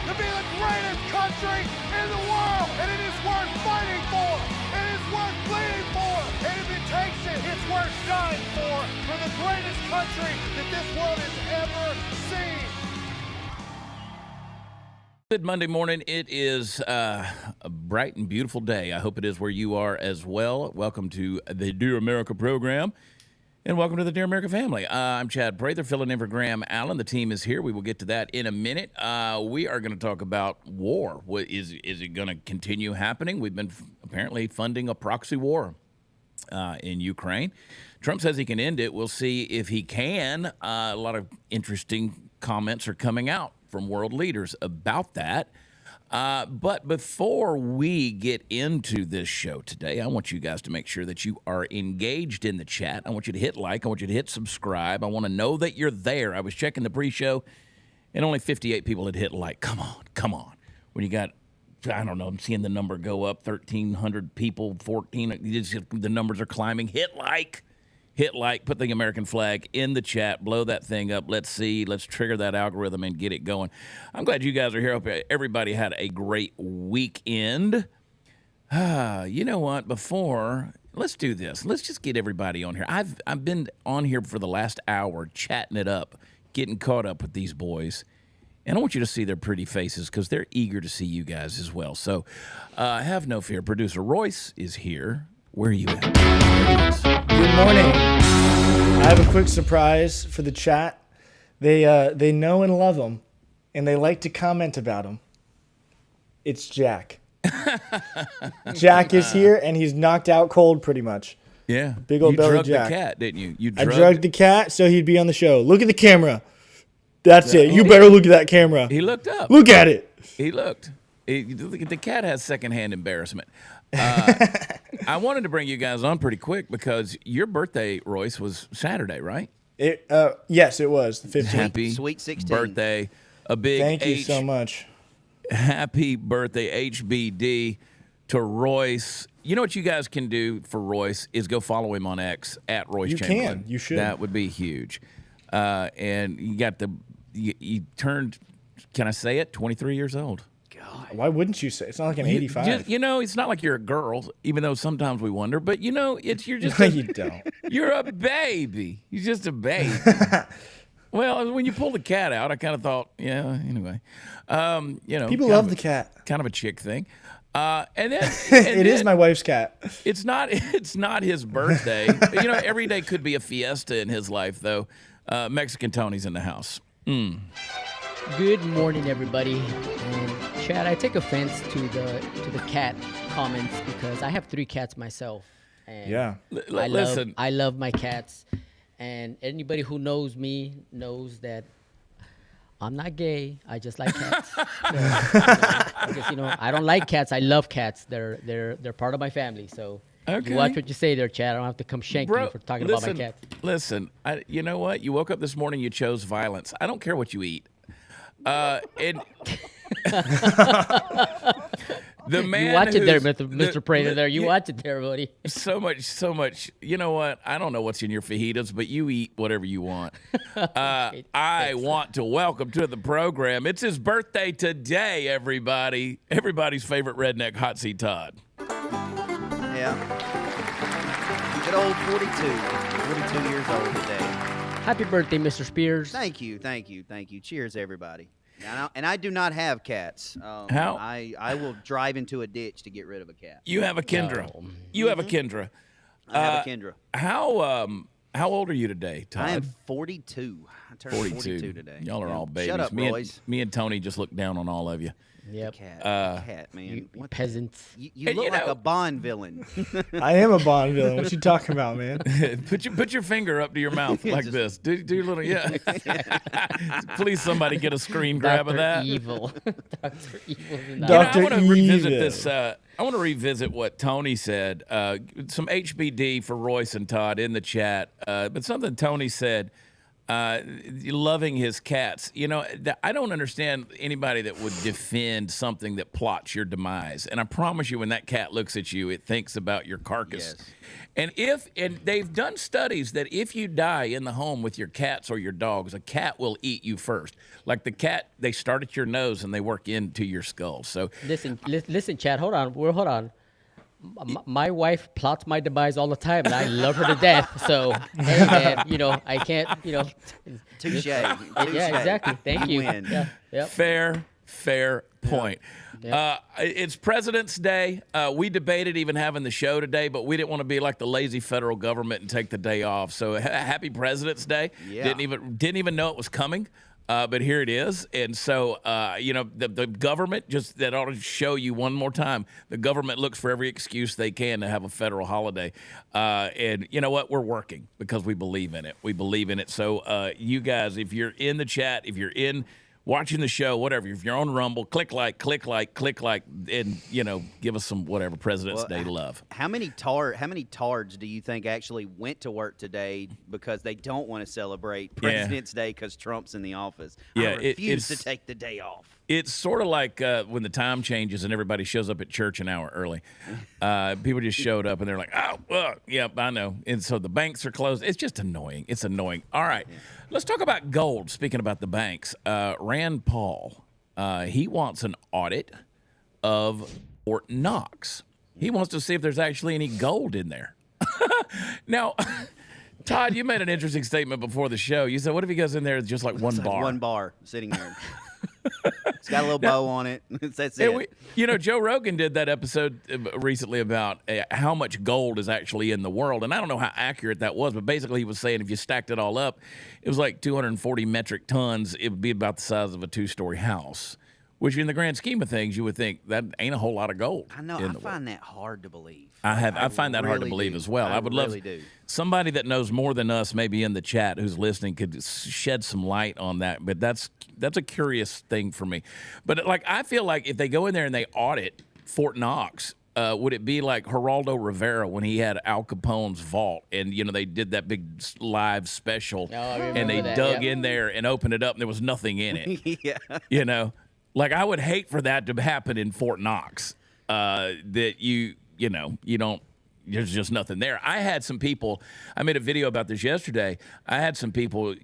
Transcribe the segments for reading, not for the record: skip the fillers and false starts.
to be the greatest country in the world. And it is worth fighting for. It is worth bleeding for. And if it takes it, it's worth dying for the greatest country that this world has ever seen. Good Monday morning. It is a bright and beautiful day. I hope it is where you are as well. Welcome to the Dear America program, and welcome to the Dear America family. I'm Chad Prather, filling in for Graham Allen. The team is here. We will get to that in a minute. We are going to talk about war. What is it going to continue happening? We've been apparently funding a proxy war in Ukraine. Trump says he can end it. We'll see if he can. A lot of interesting comments are coming out from world leaders about that. But before we get into this show today, I want you guys to make sure that you are engaged in the chat. I want you to hit like. I want you to hit subscribe. I want to know that you're there. I was checking the pre-show, and only 58 people had hit like. Come on. When you got, I don't know, I'm seeing the number go up, 1,300 people, 14. The numbers are climbing. Hit like. Put the American flag in the chat, blow that thing up. Let's see. Let's trigger that algorithm and get it going. I'm glad you guys are here. Hope everybody had a great weekend. You know what? Let's do this. Let's just get everybody on here. I've been on here for the last hour chatting it up, getting caught up with these boys. And I want you to see their pretty faces because they're eager to see you guys as well. So have no fear. Producer Royce is here. Where are you at? Good morning. I have a quick surprise for the chat. They know and love him, and they like to comment about him. It's Jack. Jack is here, and he's knocked out cold pretty much. Yeah. Big old belly drugged Jack. The cat, didn't you? I drugged the cat so he'd be on the show. Look at the camera. That's it. You better look at that camera. He looked up. Look at it. He looked. The cat has secondhand embarrassment. I wanted to bring you guys on pretty quick because your birthday, Royce, was Saturday, right? Yes, it was the 15th. Happy Sweet 16 birthday! A big Thank you so much. Happy birthday, HBD, to Royce. You know what you guys can do for Royce is go follow him on X at Royce You Chamberlain. can. You should. That would be huge. And you got you turned. Can I say it? 23 years old. Why wouldn't you say? It's not like an 85. It's not like you're a girl, even though sometimes we wonder. But you're just. No, you don't. You're a baby. You're just a baby. Well, when you pulled the cat out, I kind of thought, yeah. Anyway, People love the cat. Kind of a chick thing. And then It is my wife's cat. It's not his birthday. Every day could be a fiesta in his life, though. Mexican Tony's in the house. Good morning, everybody. Chad, I take offense to the cat comments because I have 3 cats myself. And Yeah. Listen. I love my cats, and anybody who knows me knows that I'm not gay. I just like cats. I don't like cats. I love cats. They're part of my family. So Okay. you watch what you say there, Chad. I don't have to come shank you for talking about my cats. Listen, you know what? You woke up this morning, you chose violence. I don't care what you eat. And the man You watch it there, who's- Mr. Prater. There, you watch it there, buddy. So much. You know what? I don't know what's in your fajitas, but you eat whatever you want. I want to welcome to the program. It's his birthday today, everybody. Everybody's favorite redneck, Hot Seat Todd. Yeah. Good old 42 years old today. Happy birthday, Mr. Spears. Thank you. Cheers, everybody. And I do not have cats. How? I will drive into a ditch to get rid of a cat. You have a Kendra. No. You have a Kendra. I have a Kendra. How old are you today, Todd? I am 42. I turned 42 today. Y'all are all babies. Shut up, Royce. Me and Tony just look down on all of you. Yep. Cat, man. You What peasants. You And look you like know- a Bond villain. I am a Bond villain. What you talking about, man? Put your finger up to your mouth like this. Do your little Please, somebody get a screen grab of that. Evil. Dr. Evil. Dr. I want to revisit Evil. this. I want to revisit what Tony said. Some HBD for Royce and Todd in the chat. But something Tony said loving his cats. You know, I don't understand anybody that would defend something that plots your demise. And I promise you, when that cat looks at you, it thinks about your carcass. Yes. And they've done studies that if you die in the home with your cats or your dogs, a cat will eat you first. Like the cat, they start at your nose and they work into your skull. So Listen, Chad. Hold on. My wife plots my demise all the time, and I love her to death. So, hey, man, you know, I can't, you know. Touche. Yeah, exactly. Thank you. Win. Yeah, yep. Fair point. Yeah. It's President's Day. We debated even having the show today, but we didn't want to be like the lazy federal government and take the day off. So happy President's Day. Yeah. Didn't even know it was coming. But here it is. And so, you know, the government, just that ought to show you one more time, the government looks for every excuse they can to have a federal holiday. And you know what? We're working because we believe in it. We believe in it. So you guys, if you're in the chat, if you're in watching the show, whatever, if you're on Rumble, click like, and, you know, give us some whatever President's Day love. How many tards do you think actually went to work today because they don't want to celebrate President's Day because Trump's in the office? Yeah, I refuse to take the day off. It's sort of like when the time changes and everybody shows up at church an hour early. People just showed up and they're like, oh, well, yep, I know. And so the banks are closed. It's just annoying. It's annoying. All right. Let's talk about gold. Speaking about the banks, Rand Paul, he wants an audit of Fort Knox. He wants to see if there's actually any gold in there. Now, Todd, you made an interesting statement before the show. You said, what if he goes in there with just like one bar? One bar sitting there. It's got a little bow on it. That's it. You know, Joe Rogan did that episode recently about how much gold is actually in the world. And I don't know how accurate that was, but basically he was saying if you stacked it all up, it was like 240 metric tons. It would be about the size of a 2-story house, which in the grand scheme of things, you would think that ain't a whole lot of gold. I know. I find that hard to believe. I find that hard to believe as well. I would love somebody that knows more than us, maybe in the chat who's listening, could shed some light on that. But that's a curious thing for me. But like, I feel like if they go in there and they audit Fort Knox, would it be like Geraldo Rivera when he had Al Capone's vault and, you know, they did that big live special and they dug in there and opened it up and there was nothing in it. Yeah. You know, like I would hate for that to happen in Fort Knox, that you know, you don't, there's just nothing there. I had some people, I made a video about this yesterday. I had some people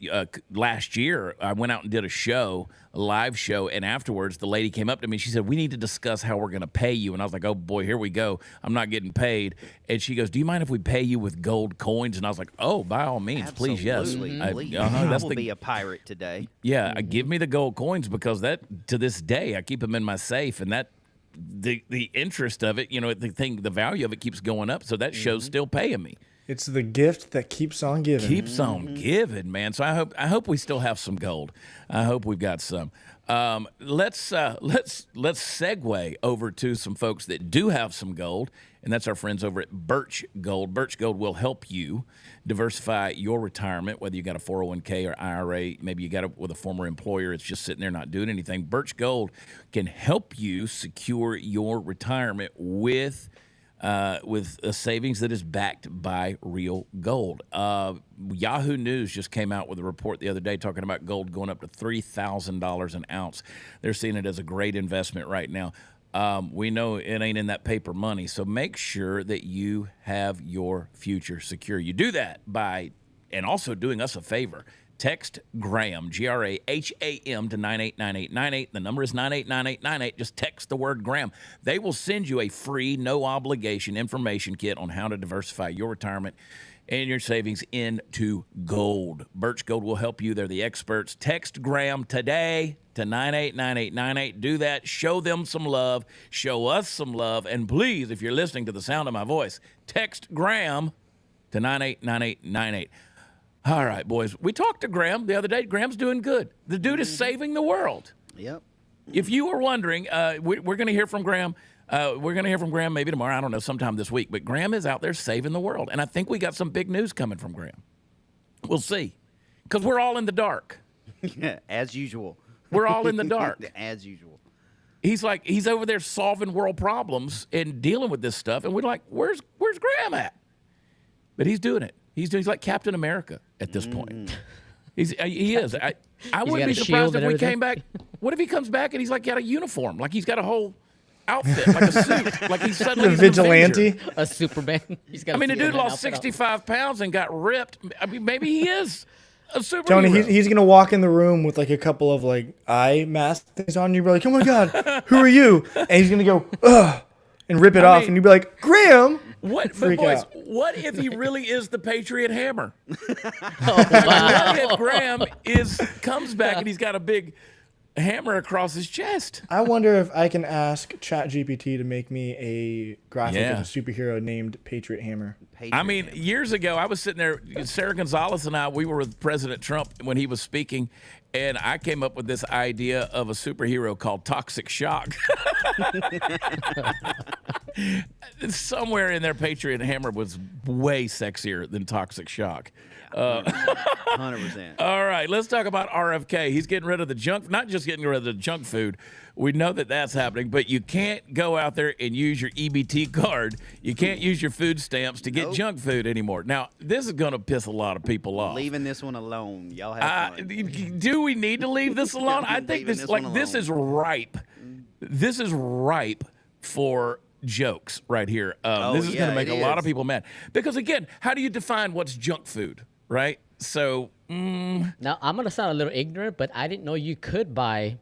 last year, I went out and did a live show, and afterwards the lady came up to me. She said, we need to discuss how we're going to pay you. And I was like, oh boy, here we go. I'm not getting paid. And she goes, do you mind if we pay you with gold coins? And I was like, oh, by all means, please, yes. Please. I will be a pirate today. Yeah, give me the gold coins because that, to this day, I keep them in my safe, and that, the interest of it, you know, the value of it keeps going up, so that show's still paying me. It's the gift that keeps on giving. Keeps on giving, man. So I hope we still have some gold. I hope we've got some. Let's segue over to some folks that do have some gold, and that's our friends over at Birch Gold. Birch Gold will help you diversify your retirement, whether you got a 401k or IRA, maybe you got it with a former employer, it's just sitting there not doing anything. Birch Gold can help you secure your retirement with a savings that is backed by real gold. Yahoo News just came out with a report the other day talking about gold going up to $3,000 an ounce. They're seeing it as a great investment right now. We know it ain't in that paper money, so make sure that you have your future secure. You do that by, and also doing us a favor, text Graham, Graham, to 989898. The number is 989898. Just text the word Graham. They will send you a free, no-obligation information kit on how to diversify your retirement and your savings into gold. Birch Gold will help you. They're the experts. Text Graham today to 989898. Do that. Show them some love. Show us some love. And please, if you're listening to the sound of my voice, text Graham to 989898. All right, boys. We talked to Graham the other day. Graham's doing good. The dude is saving the world. Yep. If you were wondering, we're going to hear from Graham. We're going to hear from Graham maybe tomorrow. I don't know, sometime this week. But Graham is out there saving the world. And I think we got some big news coming from Graham. We'll see. Because we're all in the dark. As usual. We're all in the dark. As usual. He's over there solving world problems and dealing with this stuff. And we're like, where's Graham at? But he's doing it. He's like Captain America at this point. He is. I got wouldn't a be shield surprised if and we everything. came back. What if he comes back and he's like got a uniform, like he's got a whole outfit, like a suit, like he's suddenly The an vigilante. Avenger. A Superman. He's got. I mean, the dude Superman lost outfit on. 65 pounds and got ripped. I mean, maybe he is a superhero. Tony, he's gonna walk in the room with like a couple of like eye mask things on. And you'd be like, "Oh my god, who are you?" And he's gonna go, "Ugh," and rip it off, mean- and you'd be like, "Graham." What, but Freak boys, out. what if he really is the Patriot Hammer? Oh, wow. What if Graham comes back and he's got a big hammer across his chest? I wonder if I can ask ChatGPT to make me a graphic Yeah. of a superhero named Patriot Hammer. I mean, years ago, I was sitting there, Sarah Gonzalez and I, we were with President Trump when he was speaking, and I came up with this idea of a superhero called Toxic Shock. Somewhere in there, Patriot Hammer was way sexier than Toxic Shock. 100%. All right, let's talk about RFK. He's getting rid of the junk, not just getting rid of the junk food. We know that that's happening, but you can't go out there and use your EBT card. You can't use your food stamps to get Nope. junk food anymore. Now, this is going to piss a lot of people off. Leaving this one alone. Y'all have fun. Do we need to leave this alone? I think Leaving this one this is ripe. This is ripe for jokes right here. This is going to yeah, make it a lot of is. people mad because again, how do you define what's junk food, right? So Now I'm gonna sound a little ignorant, but I didn't know you could buy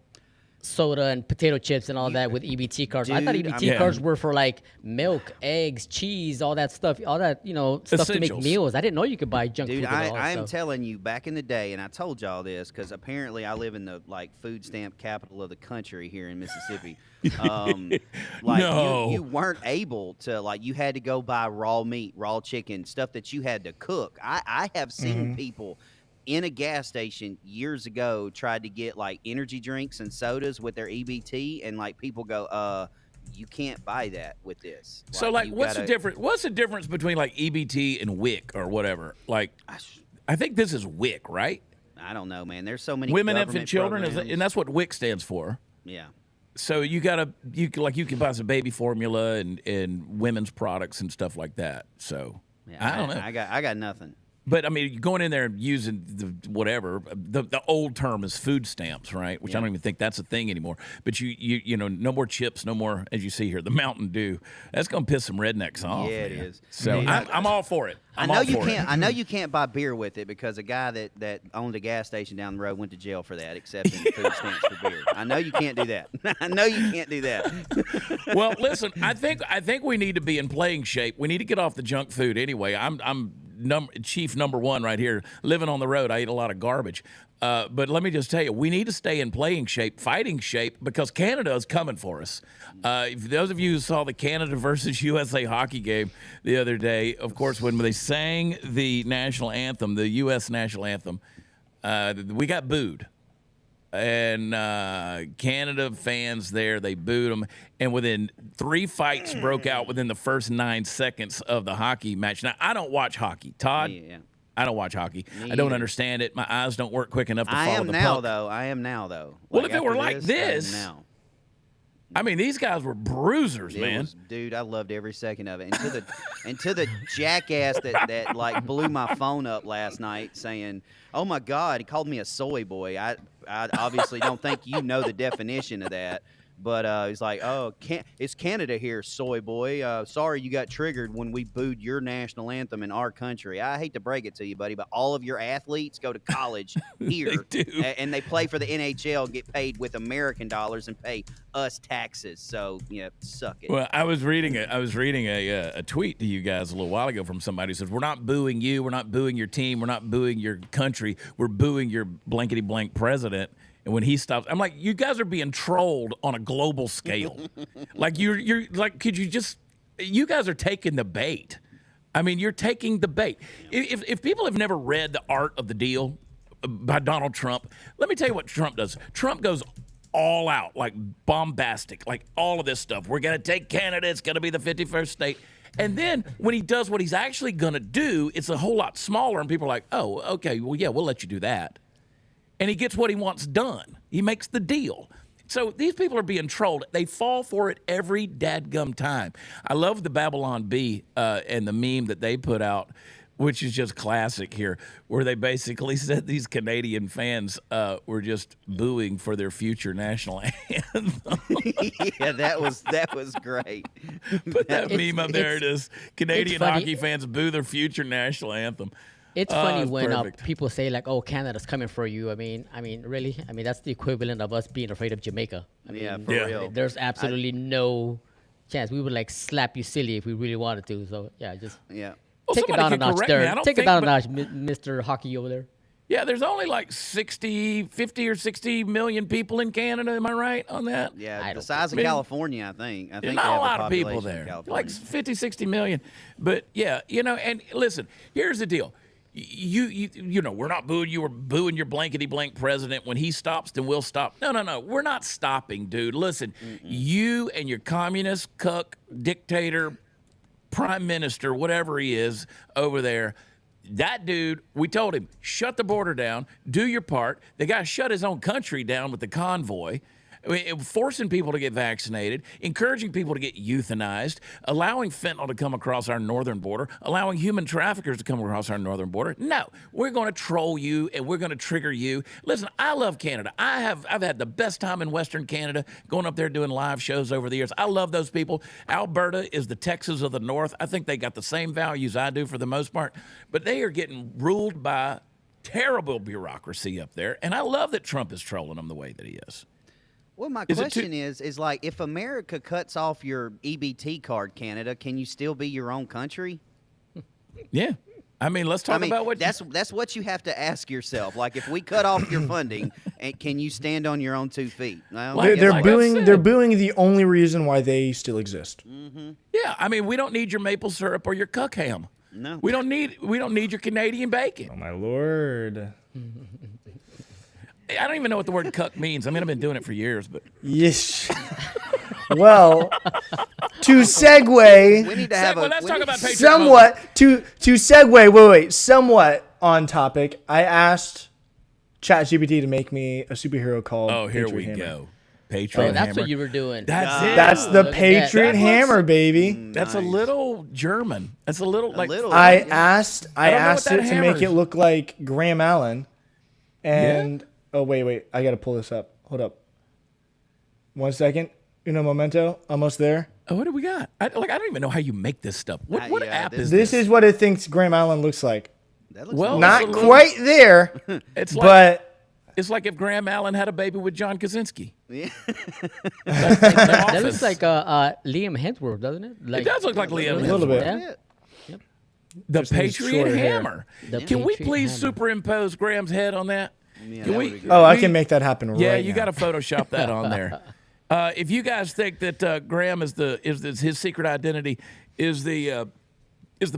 soda and potato chips and all that with EBT cards. I thought Dude, EBT Yeah. cards were for like milk, eggs, cheese, all that stuff, stuff to make Essentials. meals. I didn't know you could buy junk Dude, food at all. I am so. telling you, back in the day, and I told y'all this because apparently I live in the food stamp capital of the country here in Mississippi. No. You weren't able to you had to go buy raw meat, raw chicken, stuff that you had to cook. I have seen people in a gas station years ago tried to get energy drinks and sodas with their EBT, and people go, you can't buy that with this. So, you what's the gotta- difference? What's the difference between EBT and WIC or whatever? I think this is WIC, right? I don't know, man. There's so many Women, government infant, children, programs. and that's what WIC stands for. Yeah. So you can buy some baby formula and women's products and stuff like that. So Yeah, I don't know. I got nothing. But I mean, going in there and using the old term is food stamps, right? Which I don't even think that's a thing anymore. But you know, no more chips, no more, as you see here, the Mountain Dew. That's gonna piss some rednecks off. Yeah, it man. is. So Yeah. I'm all for it. I know you can't. I know you can't buy beer with it because a guy that owned a gas station down the road went to jail for that, accepting food stamps for beer. I know you can't do that. I know you can't do that. Well, listen, I think we need to be in playing shape. We need to get off the junk food anyway. I'm chief number one right here. Living on the road, I eat a lot of garbage. But let me just tell you, we need to stay in playing shape, fighting shape, because Canada is coming for us. If those of you who saw the Canada versus USA hockey game the other day, of course, when they sang the national anthem, the U.S. national anthem, we got booed. And Canada fans there, they booed them. And within 3 fights broke out within the first 9 seconds of the hockey match. Now, I don't watch hockey. Todd, Yeah. I don't watch hockey. Me I don't either. understand it. My eyes don't work quick enough to I follow am the now puck. though. I am now though. Well, if it were after like I am this, now. I mean, these guys were bruisers, It man. was- dude, I loved every second of it. And to the jackass that blew my phone up last night saying, "Oh my God," he called me a soy boy. I obviously don't think you know the definition of that. But he's like, "Oh, it's Canada here, soy boy. Sorry you got triggered when we booed your national anthem in our country. I hate to break it to you, buddy, but all of your athletes go to college here, They do. and they play for the NHL, get paid with American dollars, and pay us taxes. So yeah, suck it." Well, I was reading a tweet to you guys a little while ago from somebody who says, "We're not booing you. We're not booing your team. We're not booing your country. We're booing your blankety blank president." And when he stops, I'm like, "You guys are being trolled on a global scale. Like you're like, could you just? You guys are taking the bait. I mean, you're taking the bait. If people have never read The Art of the Deal by Donald Trump, let me tell you what Trump does. Trump goes all out, like bombastic, like all of this stuff. We're going to take Canada. It's going to be the 51st state. And then when he does what he's actually going to do, it's a whole lot smaller. And people are like, oh, okay, well, yeah, we'll let you do that. And he gets what he wants done. He makes the deal. So these people are being trolled. They fall for it every dadgum time. I love the Babylon Bee and the meme that they put out which is just classic here, where they basically said these Canadian fans were just booing for their future national anthem. Yeah, that was great. Put that It's- meme up there. It is. Canadian funny. hockey fans boo their future national anthem. It's Oh, funny it's when perfect. people say like, "Oh, Canada's coming for you." I mean, really? I mean, that's the equivalent of us being afraid of Jamaica. I mean, Yeah, for Yeah. real. there's absolutely no chance. We would like slap you silly if we really wanted to. So yeah, just Yeah. Well, take it somebody down a could notch correct me. I there. don't Take it think, down a but- notch, Mr. Hockey over there. Yeah, there's only like 50 or 60 million people in Canada. Am I right on that? Yeah, I the don't size of think- California, I think. I There's think not they a have lot of people population there. in Like California. 50, 60 million. But yeah, and listen, here's the deal. You know, we're not booing you. We're booing your blankety blank president. When he stops, then we'll stop. No. We're not stopping, dude. Listen, you and your communist cuck dictator, prime minister, whatever he is over there. That dude, we told him, shut the border down, do your part. The guy shut his own country down with the convoy. I mean, forcing people to get vaccinated, encouraging people to get euthanized, allowing fentanyl to come across our northern border, allowing human traffickers to come across our northern border. No, we're going to troll you and we're going to trigger you. Listen, I love Canada. I've had the best time in Western Canada, going up there doing live shows over the years. I love those people. Alberta is the Texas of the North. I think they got the same values I do for the most part, but they are getting ruled by terrible bureaucracy up there, and I love that Trump is trolling them the way that he is. Well, my Is it question is like, if America cuts off your EBT card, Canada, can you still be your own country? Yeah. I mean, let's talk I mean, about what that's what you have to ask yourself. Like, if we cut off your funding, and can you stand on your own 2 feet? Well, Like- They're like I booing. said. They're booing the only reason why they still exist. Yeah, I mean, we don't need your maple syrup or your cuck ham. No. We don't need your Canadian bacon. Oh my lord! I don't even know what the word cuck means. I mean, I've been doing it for years, but Yes. Well, to segue, we need to have well, a. let's we talk need- about Patriot somewhat to segue. Wait. Somewhat on topic. I asked ChatGPT to make me a superhero called. Oh, here Patriot we Hammer. go. Patriot Oh, that's Hammer. what you were doing. That's it. That's the Look at that. Patriot That looks- Hammer, baby. That's a Nice. little German. That's a little like little. I Yeah. asked don't know what it that to hammer make it is. look like Graham Allen, and oh wait, I gotta pull this up. Hold up, 1 second. Uno momento. Almost there. Oh, what do we got? I don't even know how you make this stuff. What yeah, app this- is This is what it thinks Graham Allen looks like. That looks Well, nice. it's Not a little- quite there, It's like but it's like if Graham Allen had a baby with John Kaczynski. Yeah. That looks like Liam Hemsworth, doesn't it? Like, It does look like Liam A little Hemsworth. bit. Yeah. The Just needs Patriot shorter hair. Hammer. The Can we Patriot please Hammer. superimpose Graham's head on that? Yeah, Can that we? would be great. oh, I we- can make that happen Yeah, right you now. got to Photoshop that on there. If you guys think that Graham is his secret identity is the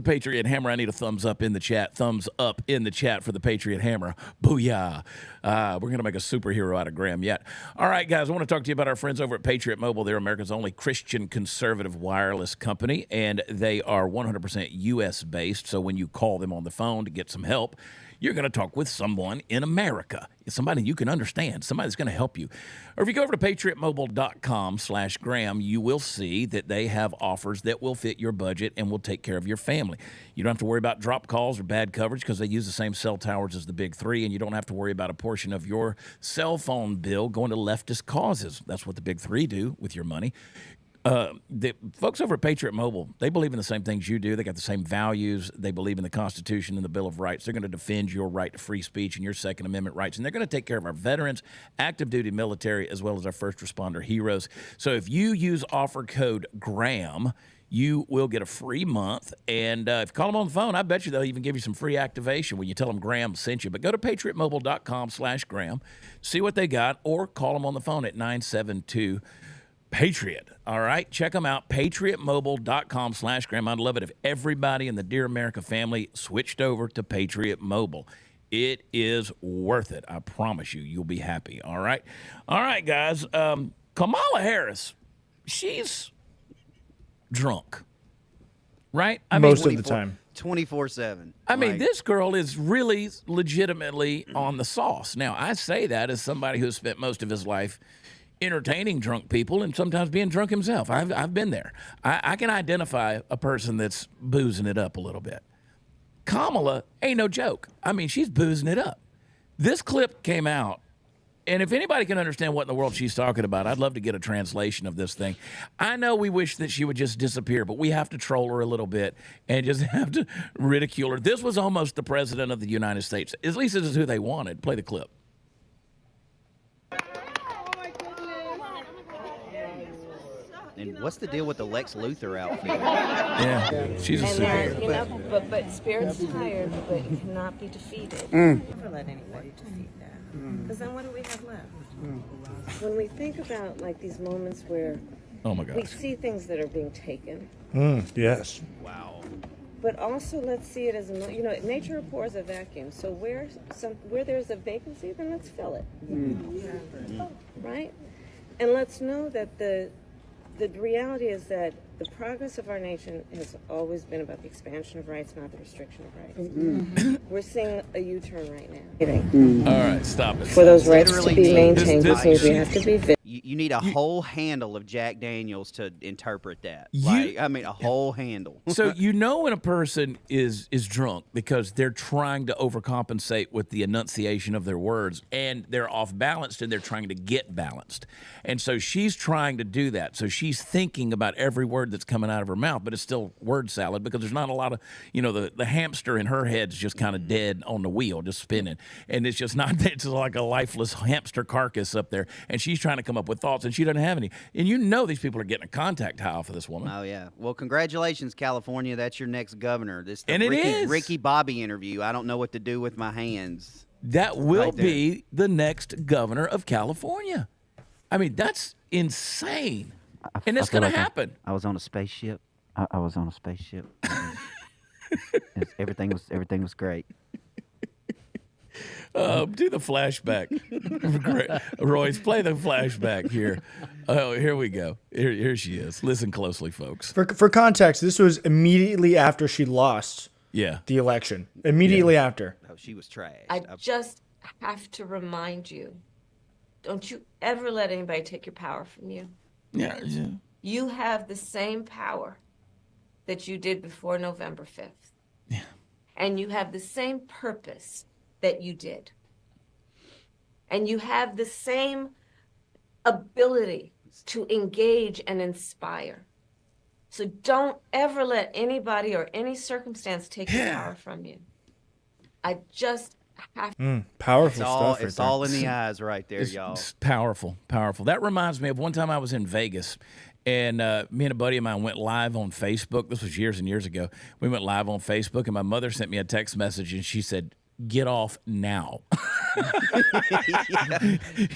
Patriot Hammer, I need a thumbs up in the chat. Thumbs up in the chat for the Patriot Hammer. Booyah. We're going to make a superhero out of Graham yet. All right, guys, I want to talk to you about our friends over at Patriot Mobile. They're America's only Christian conservative wireless company, and they are 100% U.S. based. So when you call them on the phone to get some help, you're going to talk with someone in America. It's somebody you can understand, somebody that's going to help you. Or if you go over to patriotmobile.com/Graham, you will see that they have offers that will fit your budget and will take care of your family. You don't have to worry about drop calls or bad coverage because they use the same cell towers as the big three, and you don't have to worry about a portion of your cell phone bill going to leftist causes. That's what the big three do with your money. The folks over at Patriot Mobile, they believe in the same things you do. They got the same values. They believe in the Constitution and the Bill of Rights. They're going to defend your right to free speech and your Second Amendment rights. And they're going to take care of our veterans, active duty military, as well as our first responder heroes. So if you use offer code GRAHAM, you will get a free month. And if you call them on the phone, I bet you they'll even give you some free activation when you tell them Graham sent you. But go to patriotmobile.com/Graham, see what they got, or call them on the phone at 972 Patriot. All right, check them out. PatriotMobile.com/Graham. I'd love it if everybody in the Dear America family switched over to Patriot Mobile. It is worth it. I promise you, you'll be happy. All right, guys. Kamala Harris, she's drunk, right? I mean, Most of the time. 24/7. I mean, this girl is really legitimately on the sauce. Now, I say that as somebody who's spent most of his life entertaining drunk people and sometimes being drunk himself. I've been there. I can identify a person that's boozing it up a little bit. Kamala ain't no joke. I mean, she's boozing it up. This clip came out, and if anybody can understand what in the world she's talking about, I'd love to get a translation of this thing. I know we wish that she would just disappear, but we have to troll her a little bit and just have to ridicule her. This was almost the president of the United States. At least this is who they wanted. Play the clip. And what's the deal with the Lex Luthor outfit? Yeah, she's a superhero. You know, but spirit's tired, but it cannot be defeated. Never let anybody defeat that. Because then what do we have left? When we think about like these moments where Oh my we gosh. see things that are being taken, Yes. Wow. but also let's see it as a, you know, nature abhors a vacuum. So where there's a vacancy, then let's fill it. Right? And let's know that the reality is that the progress of our nation has always been about the expansion of rights, not the restriction of rights. We're seeing a U-turn right now. All right, stop it. For those rights to Literally be means- maintained, This- which means we have to be vigilant. You need a whole handle of Jack Daniels to interpret that. You- I mean, a whole handle. So you know when a person is drunk because they're trying to overcompensate with the enunciation of their words, and they're off balanced and they're trying to get balanced. And so she's trying to do that. So she's thinking about every word that's coming out of her mouth, but it's still word salad because there's not a lot of, you know, the hamster in her head's just kind of dead on the wheel, just spinning. And it's just not, it's like a lifeless hamster carcass up there. And she's trying to come up with thoughts and she doesn't have any. And you know these people are getting a contact high off of this woman. Oh yeah. Well, congratulations, California. That's your next governor. This the And it is. Ricky Bobby interview. I don't know what to do with my hands. That will Right there. be the next governor of California. I mean, that's insane. And it's going to happen. I was on a spaceship. I was on a spaceship. Everything was great. Do the flashback. Great. Royce, play the flashback here. Oh, here we go. Here she is. Listen closely, folks. For context, this was immediately after she lost Yeah. the election. Immediately after. Oh, she was trash. I just have to remind you, don't you ever let anybody take your power from you. Yeah. You have the same power that you did before November 5th. Yeah. And you have the same purpose that you did. And you have the same ability to engage and inspire. So don't ever let anybody or any circumstance take your power from you. I just have Powerful It's all, stuff. it's right there. all in the eyes right there, y'all. It's powerful, powerful. That reminds me of one time I was in Vegas, and me and a buddy of mine went live on Facebook. This was years and years ago. We went live on Facebook, and my mother sent me a text message, and she said, "Get off now."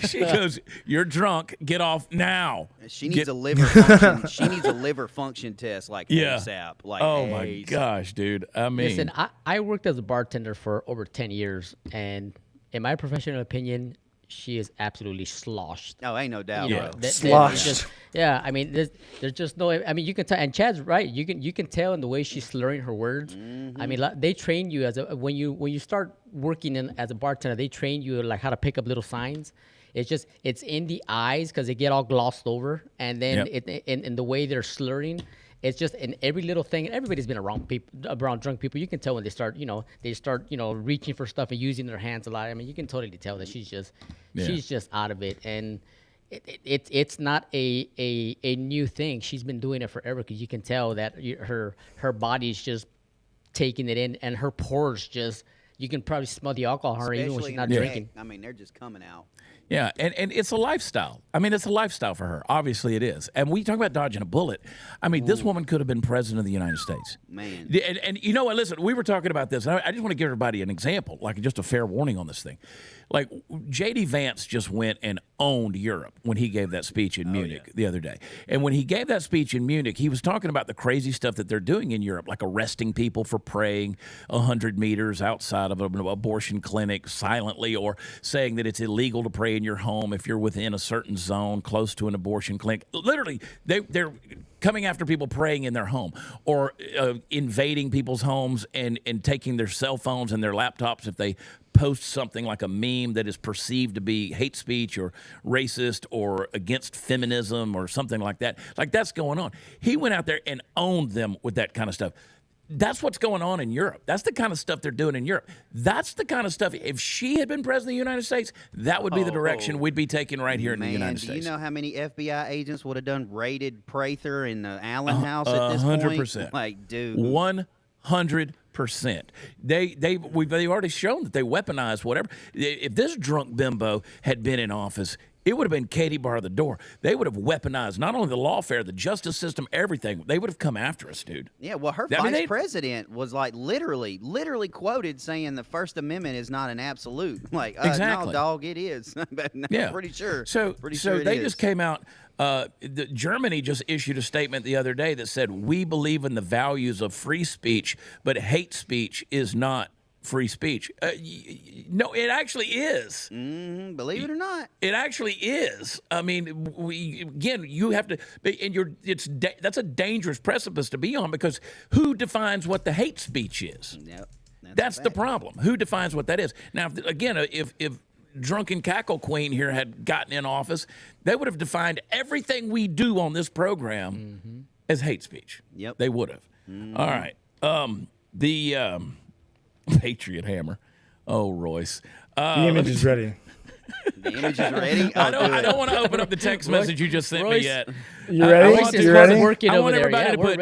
She goes, "You're drunk. Get off now." She needs a liver function. She needs a liver function test like Yeah. ASAP. Like Oh my ASAP. gosh, dude. I mean, Listen, I worked as a bartender for over 10 years, and in my professional opinion, she is absolutely sloshed. Oh, ain't no doubt. You Yeah. bro. know, there's Sloshed. just- yeah, I mean, there's just no. I mean, you can tell, and Chad's right. You can tell in the way she's slurring her words. I mean, they train you as a when you start working as a bartender, they train you like how to pick up little signs. It's in the eyes because they get all glossed over, and then Yep. in the way they're slurring. It's just in every little thing. And everybody's been around drunk people. You can tell when they start reaching for stuff and using their hands a lot. I mean, you can totally tell that she's just out of it. And it's not a new thing. She's been doing it forever because you can tell that her body's just taking it in, and her pores just, you can probably smell the alcohol in her even when Especially she's not in the drinking. neck. I mean, they're just coming out. yeah, and it's a lifestyle. I mean, it's a lifestyle for her. Obviously, it is. And we talk about dodging a bullet. I mean, this woman could have been president of the United States. Man. And you know what? Listen, we were talking about this. And I just want to give everybody an example, like just a fair warning on this thing. Like J.D. Vance just went and owned Europe when he gave that speech in Munich the other day. And when he gave that speech in Munich, he was talking about the crazy stuff that they're doing in Europe, like arresting people for praying 100 meters outside of an abortion clinic silently, or saying that it's illegal to pray in your home if you're within a certain zone close to an abortion clinic. Literally, they're coming after people praying in their home, or invading people's homes and taking their cell phones and their laptops if they post something like a meme that is perceived to be hate speech or racist or against feminism or something like that. Like, that's going on. He went out there and owned them with that kind of stuff. that's what's going on in Europe. That's the kind of stuff they're doing in Europe. That's the kind of stuff. If she had been president of the United States, that would be the direction we'd be taking right here in the United States. Do you know how many FBI agents would have done raided Prather in the Allen house at this point? 100%. Like, dude. 100%. They've already shown that they weaponize whatever. If this drunk bimbo had been in office, it would have been Katie bar the door. They would have weaponized not only the lawfare, the justice system, everything. They would have come after us, dude. Yeah, well, her vice president was like literally quoted saying the First Amendment is not an absolute. Like, exactly. No, dog, it is. Yeah. Pretty sure. So they just came out. Germany just issued a statement the other day that said, we believe in the values of free speech, but hate speech is not free speech. No, it actually is. Believe it or not, it actually is. I mean, you have to, and that's a dangerous precipice to be on, because who defines what the hate speech is? Yep, that's the problem. Who defines what that is? Now, if drunken cackle queen here had gotten in office, they would have defined everything we do on this program as hate speech. Yep, they would have. All right. The Patriot hammer. Oh, Royce. The image is ready. The image is ready. I don't want to open up the text message you just sent me yet. You ready? You ready? I want everybody to put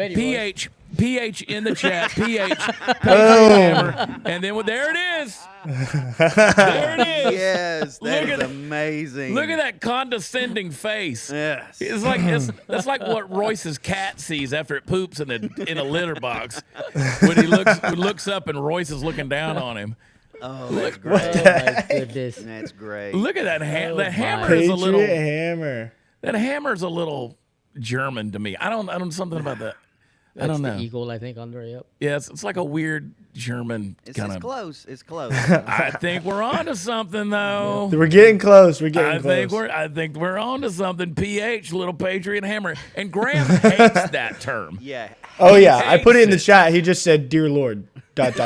PH in the chat. PH. Boom. And then there it is. There it is. Yes, that is amazing. Look at that condescending face. Yes. It's like that's like what Royce's cat sees after it poops in a litter box. When he looks up and Royce is looking down on him. Oh, that's great. Oh my goodness. That's great. Look at that the hammer Patriot is a little hammer. That hammer's a little German to me. I don't something about that. I don't know. The eagle, I think, under. Yep. Yeah, it's like a weird German kind of. It's close. It's close. I think we're on to something, though. We're getting close. We're getting close. I think we're on to something. PH, little Patriot hammer, and Graham hates that term. Yeah. Oh yeah, I put it in the chat. He just said, "Dear Lord." ... Did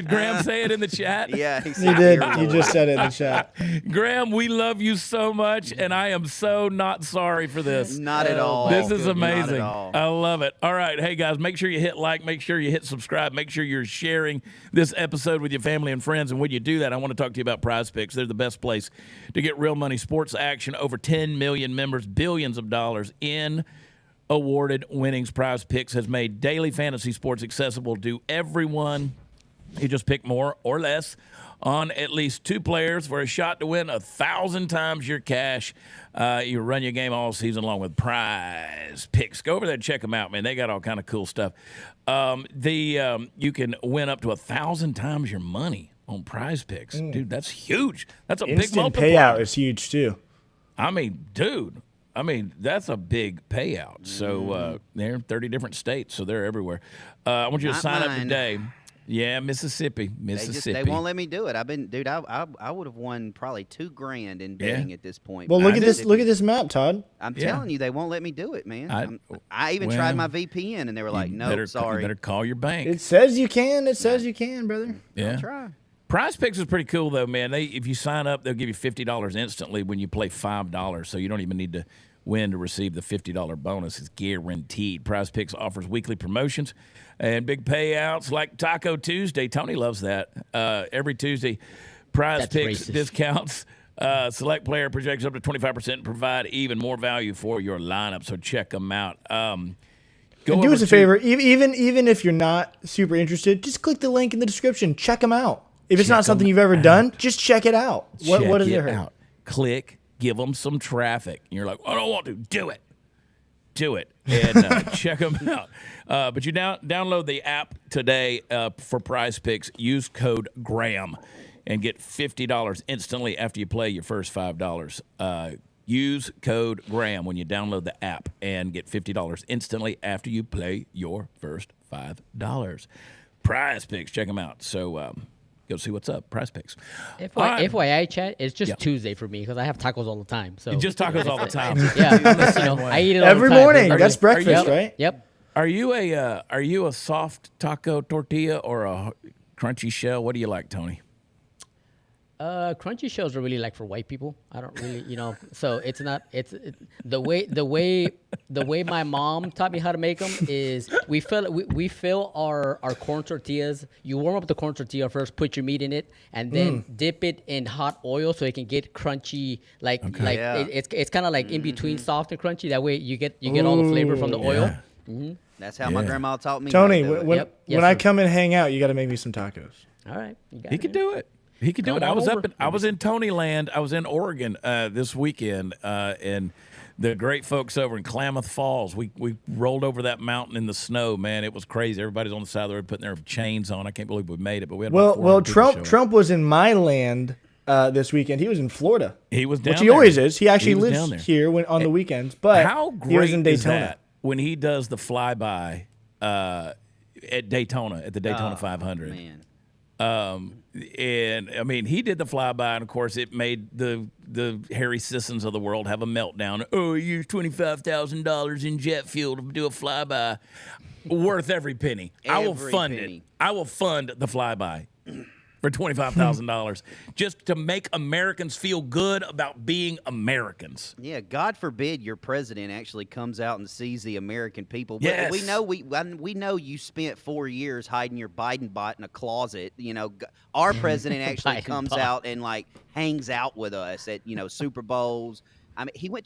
Graham say it in the chat? Yeah, he did. He just said it in the chat. Graham, we love you so much, and I am so not sorry for this. Not at all. This is amazing. Not at all. I love it. All right, hey guys, make sure you hit like, make sure you hit subscribe, make sure you're sharing this episode with your family and friends. And when you do that, I want to talk to you about Prize Picks. They're the best place to get real money sports action. Over 10 million members, billions of dollars in awarded winnings. Prize Picks has made daily fantasy sports accessible to everyone. You just pick more or less on at least two players for a shot to win 1,000 times your cash. You run your game all season long with Prize Picks. Go over there and check them out, man. They got all kind of cool stuff. You can win up to 1,000 times your money on Prize Picks. Dude, that's huge. That's a big multiplier. Payout is huge too. I mean, dude. That's a big payout. So they're in 30 different states, so they're everywhere. I want you to sign up today. Yeah, Mississippi. They won't let me do it. I would have won probably $2,000 in betting at this point. Well, look at this. Look at this map, Todd. I'm telling you, they won't let me do it, man. I even tried my VPN, and they were like, "No, sorry." You better call your bank. It says you can. It says you can, brother. Yeah. I'll try. Prize Picks is pretty cool, though, man. If you sign up, they'll give you $50 instantly when you play $5, so you don't even need to win to receive the $50 bonus. It's guaranteed. Prize Picks offers weekly promotions and big payouts like Taco Tuesday. Tony loves that. Every Tuesday, Prize Picks discounts. Select player projects up to 25% and provide even more value for your lineup, so check them out. Do us a favor. Even if you're not super interested, just click the link in the description. Check them out. If it's not something you've ever done, just check it out. What does it hurt? Click. Give them some traffic. And you're like, I don't want to. Do it. And check them out. But you download the app today for Prize Picks. Use code GRAHAM and get $50 instantly after you play your first $5. Use code GRAHAM when you download the app and get $50 instantly after you play your first $5. Prize Picks. Check them out. So go see what's up. Prize Picks. FYI, chat, it's just Tuesday for me because I have tacos all the time. So just tacos all the time. Yeah, I eat it all every the time. morning. That's breakfast, right? Yep. Are you a soft taco tortilla or a crunchy shell? What do you like, Tony? Crunchy shows are really like for white people. I don't really, so it's not. The way my mom taught me how to make them is we fill our corn tortillas. You warm up the corn tortilla first, put your meat in it, and then dip it in hot oil so it can get crunchy. It's kind of like in between soft and crunchy. That way you get all the flavor from the oil. Mm-hmm. That's how my grandma taught me. Tony, how to do when, it. when I come and hang out, you got to make me some tacos. All right, He could do it. He could do it. I was in Tonyland. I was in Oregon this weekend, and the great folks over in Klamath Falls. We rolled over that mountain in the snow. Man, it was crazy. Everybody's on the side of the road putting their chains on. I can't believe we made it, but we had Trump was in my land this weekend. He was in Florida. He was down which he there. always is. He actually was lives down there. here on the weekends. But how great he was in Daytona. is that when he does the flyby at Daytona at the Daytona 500? Man. And I mean, he did the flyby, and of course, it made the Harry Sissons of the world have a meltdown. Oh, he used $25,000 in jet fuel to do a flyby. Worth every penny. I will fund it. I will fund the flyby for $25,000 just to make Americans feel good about being Americans. Yeah, God forbid your president actually comes out and sees the American people. But Yes. we know you spent 4 years hiding your Biden bot in a closet. Our president actually Biden comes bot. out and hangs out with us at Super Bowls. I mean, he made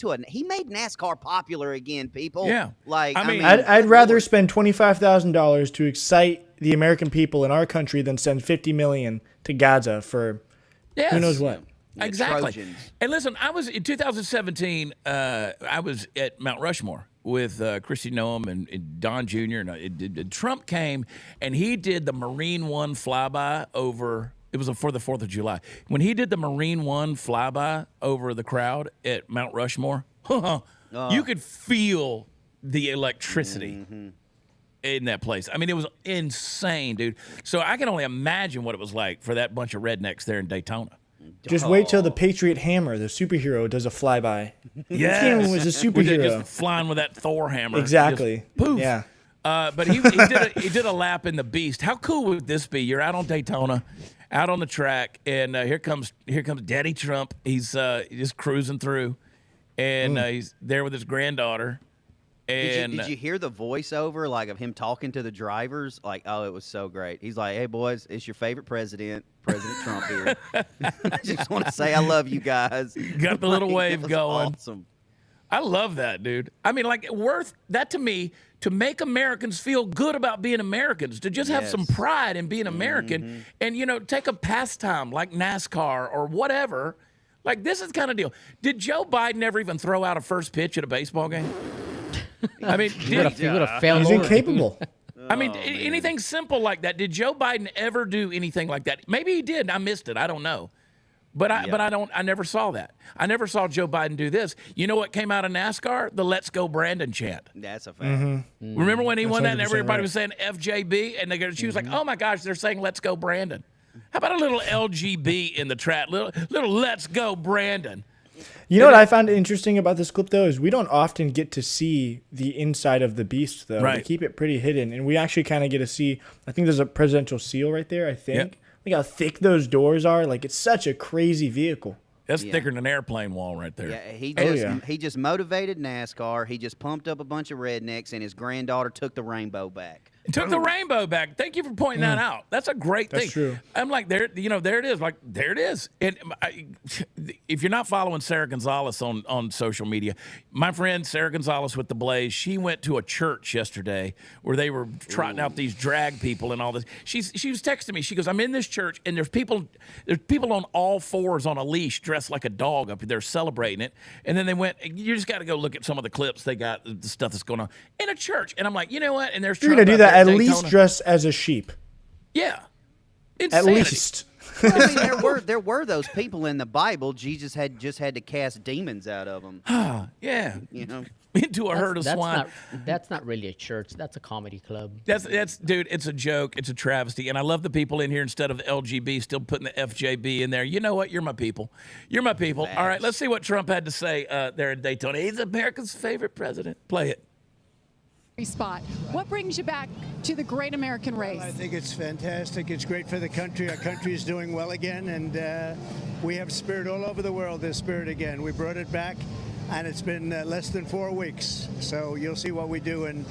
NASCAR popular again, people. Yeah. I'd rather spend $25,000 to excite the American people in our country than send $50 million to Gaza for who knows what. Exactly. Trojans. And listen, I was in 2017. I was at Mount Rushmore with Christy Noem and Don Jr. And Trump came and he did the Marine One flyby over. It was for the 4th of July. When he did the Marine One flyby over the crowd at Mount Rushmore, you could feel the electricity in that place. I mean, it was insane, dude. So I can only imagine what it was like for that bunch of rednecks there in Daytona. Just wait till the Patriot Hammer, the superhero, does a flyby. Yes. He was a superhero. Just flying with that Thor hammer. Exactly. Just poof. Yeah. But he did a lap in the Beast. How cool would this be? You're out on Daytona, out on the track, and here comes Daddy Trump. He's just cruising through, and he's there with his granddaughter. And Did you hear the voiceover of him talking to the drivers? It was so great. He's like, "Hey boys, it's your favorite president, President Trump here. I just want to say I love you guys." Got the little wave it was going. Awesome. I love that, dude. I mean, worth that to me to make Americans feel good about being Americans, to just have some pride in being American, and take a pastime like NASCAR or whatever. This is the kind of deal. Did Joe Biden ever even throw out a first pitch at a baseball game? I mean, He would have failed. He's incapable. I mean, anything simple like that. Did Joe Biden ever do anything like that? Maybe he did. I missed it. I don't know. But I never saw that. I never saw Joe Biden do this. You know what came out of NASCAR? The "Let's Go Brandon" chant. That's a fact. Remember when he won that and 100% everybody right. was saying FJB, and she was like, "Oh my gosh, they're saying Let's Go Brandon." How about a little LGB in the track? Little Let's Go Brandon. You know what I found interesting about this clip, though, is we don't often get to see the inside of the beast, though. Right. They keep it pretty hidden, and we actually kind of get to see, I think there's a presidential seal right there, I think. Yep. Look how thick those doors are. It's such a crazy vehicle. That's thicker than an airplane wall right there. Yeah, he just motivated NASCAR. He just pumped up a bunch of rednecks, and his granddaughter took the rainbow back. Took the rainbow back. Thank you for pointing that out. That's a great thing. That's true. I'm like, there it is. There it is. And if you're not following Sarah Gonzalez on social media, my friend Sarah Gonzalez with the Blaze, she went to a church yesterday where they were trotting out these drag people and all this. She was texting me. She goes, "I'm in this church and there's people on all fours on a leash dressed like a dog up there celebrating it." And then they went, "You just got to go look at some of the clips. They got the stuff that's going on in a church." And I'm like, you know what? And there's You're Trump going to do out that there at Daytona. least dress as a sheep. Yeah. At Insanity. least. Well, I mean, there were those people in the Bible. Jesus had to cast demons out of them. Yeah. You Into a herd of swine. That's not really a church. That's a comedy club. That's dude, it's a joke. It's a travesty. And I love the people in here instead of LGB still putting the FJB in there. You know what? You're my people. You're my people. All right, let's see what Trump had to say there in Daytona. He's America's favorite president. Play it. spot. What brings you back to the Great American Race? I think it's fantastic. It's great for the country. Our country is doing well again, and we have spirit all over the world. There's spirit again. We brought it back, and it's been less than 4 weeks. So you'll see what we do in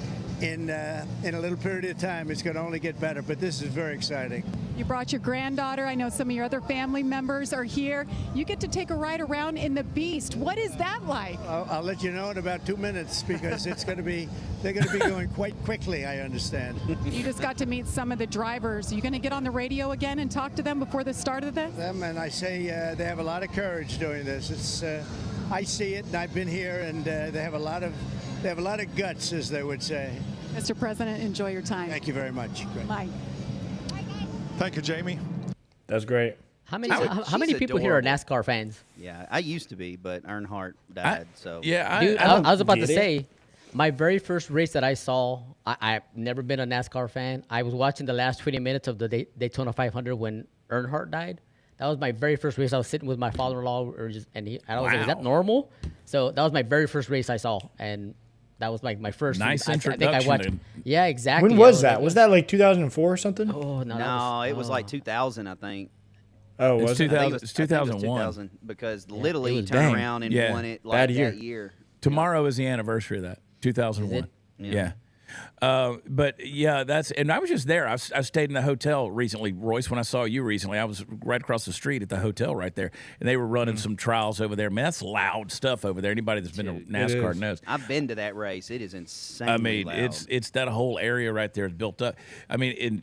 a little period of time. It's going to only get better, but this is very exciting. You brought your granddaughter. I know some of your other family members are here. You get to take a ride around in the Beast. What is that like? I'll let you know in about 2 minutes because they're going to be going quite quickly, I understand. You just got to meet some of the drivers. Are you going to get on the radio again and talk to them before the start of this? And I say they have a lot of courage doing this. It's I see it, and I've been here, and they have a lot of guts, as they would say. Mr. President, enjoy your time. Thank you very much. Great. Bye. Thank you, Jamie. That's great. How many people here are NASCAR fans? Yeah, I used to be, but Earnhardt died. Dude, I was about to say, my very first race that I saw, I've never been a NASCAR fan. I was watching the last 20 minutes of the Daytona 500 when Earnhardt died. That was my very first race. I was sitting with my father-in-law, and I was like, "Is that normal?" So that was my very first race I saw, and that was my first. Nice introduction. I think I watched. Dude. Yeah, exactly. When was that? Was that like 2004 or something? Oh no, No, it was like 2000, I think. Oh, It's was it? 2000. It's It's 2001. 2000 because Little was- turned dang. around and Yeah. won it Bad like year. that year. Tomorrow is the anniversary of that. 2001. Is it? Yeah. But yeah, and I was just there. I stayed in the hotel recently, Royce. When I saw you recently, I was right across the street at the hotel right there, and they were running some trials over there. Man, that's loud stuff over there. Anybody that's been to NASCAR is. knows. I've been to that race. It is insane. I mean, loud. it's that whole area right there is built up. I mean,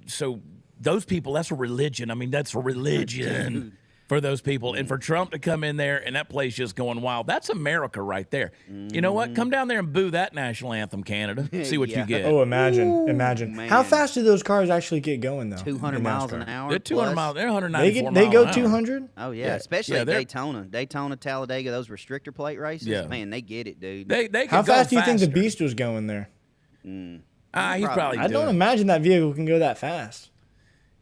so those people, that's a religion. I mean, that's a religion. For those people, and for Trump to come in there and that place just going wild, that's America right there. You know what? Come down there and boo that national anthem, Canada. See what you Yeah. get. Oh, imagine. man. How fast do those cars actually get going, though? 200 in miles NASCAR? an hour. They're 200 plus. miles. They're 194 They miles go an hour. 200? Oh yeah, Yeah. especially Yeah, at they're- Daytona, Talladega, those restrictor plate races. Yeah. Man, they get it, dude. They can How go fast do you think the faster. Beast was going there? He's probably I don't doing- imagine that vehicle can go that fast.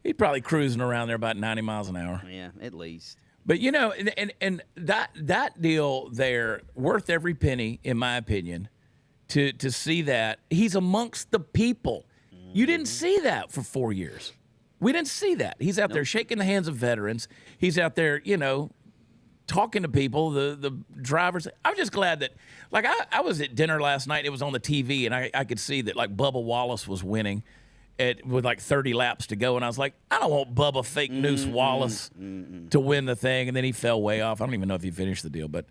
He's probably cruising around there about 90 miles an hour. Yeah, at least. But you know, and that deal there worth every penny, in my opinion, to see that he's amongst the people. You didn't see that for 4 years. We didn't see that. He's out there shaking the hands of veterans. He's out there, talking to people, the drivers. I'm just glad that, like, I was at dinner last night. It was on the TV, and I could see that, like, Bubba Wallace was winning with like 30 laps to go, and I was like, I don't want Bubba Fake Noose Wallace to win the thing, and then he fell way off. I don't even know if he finished the deal, but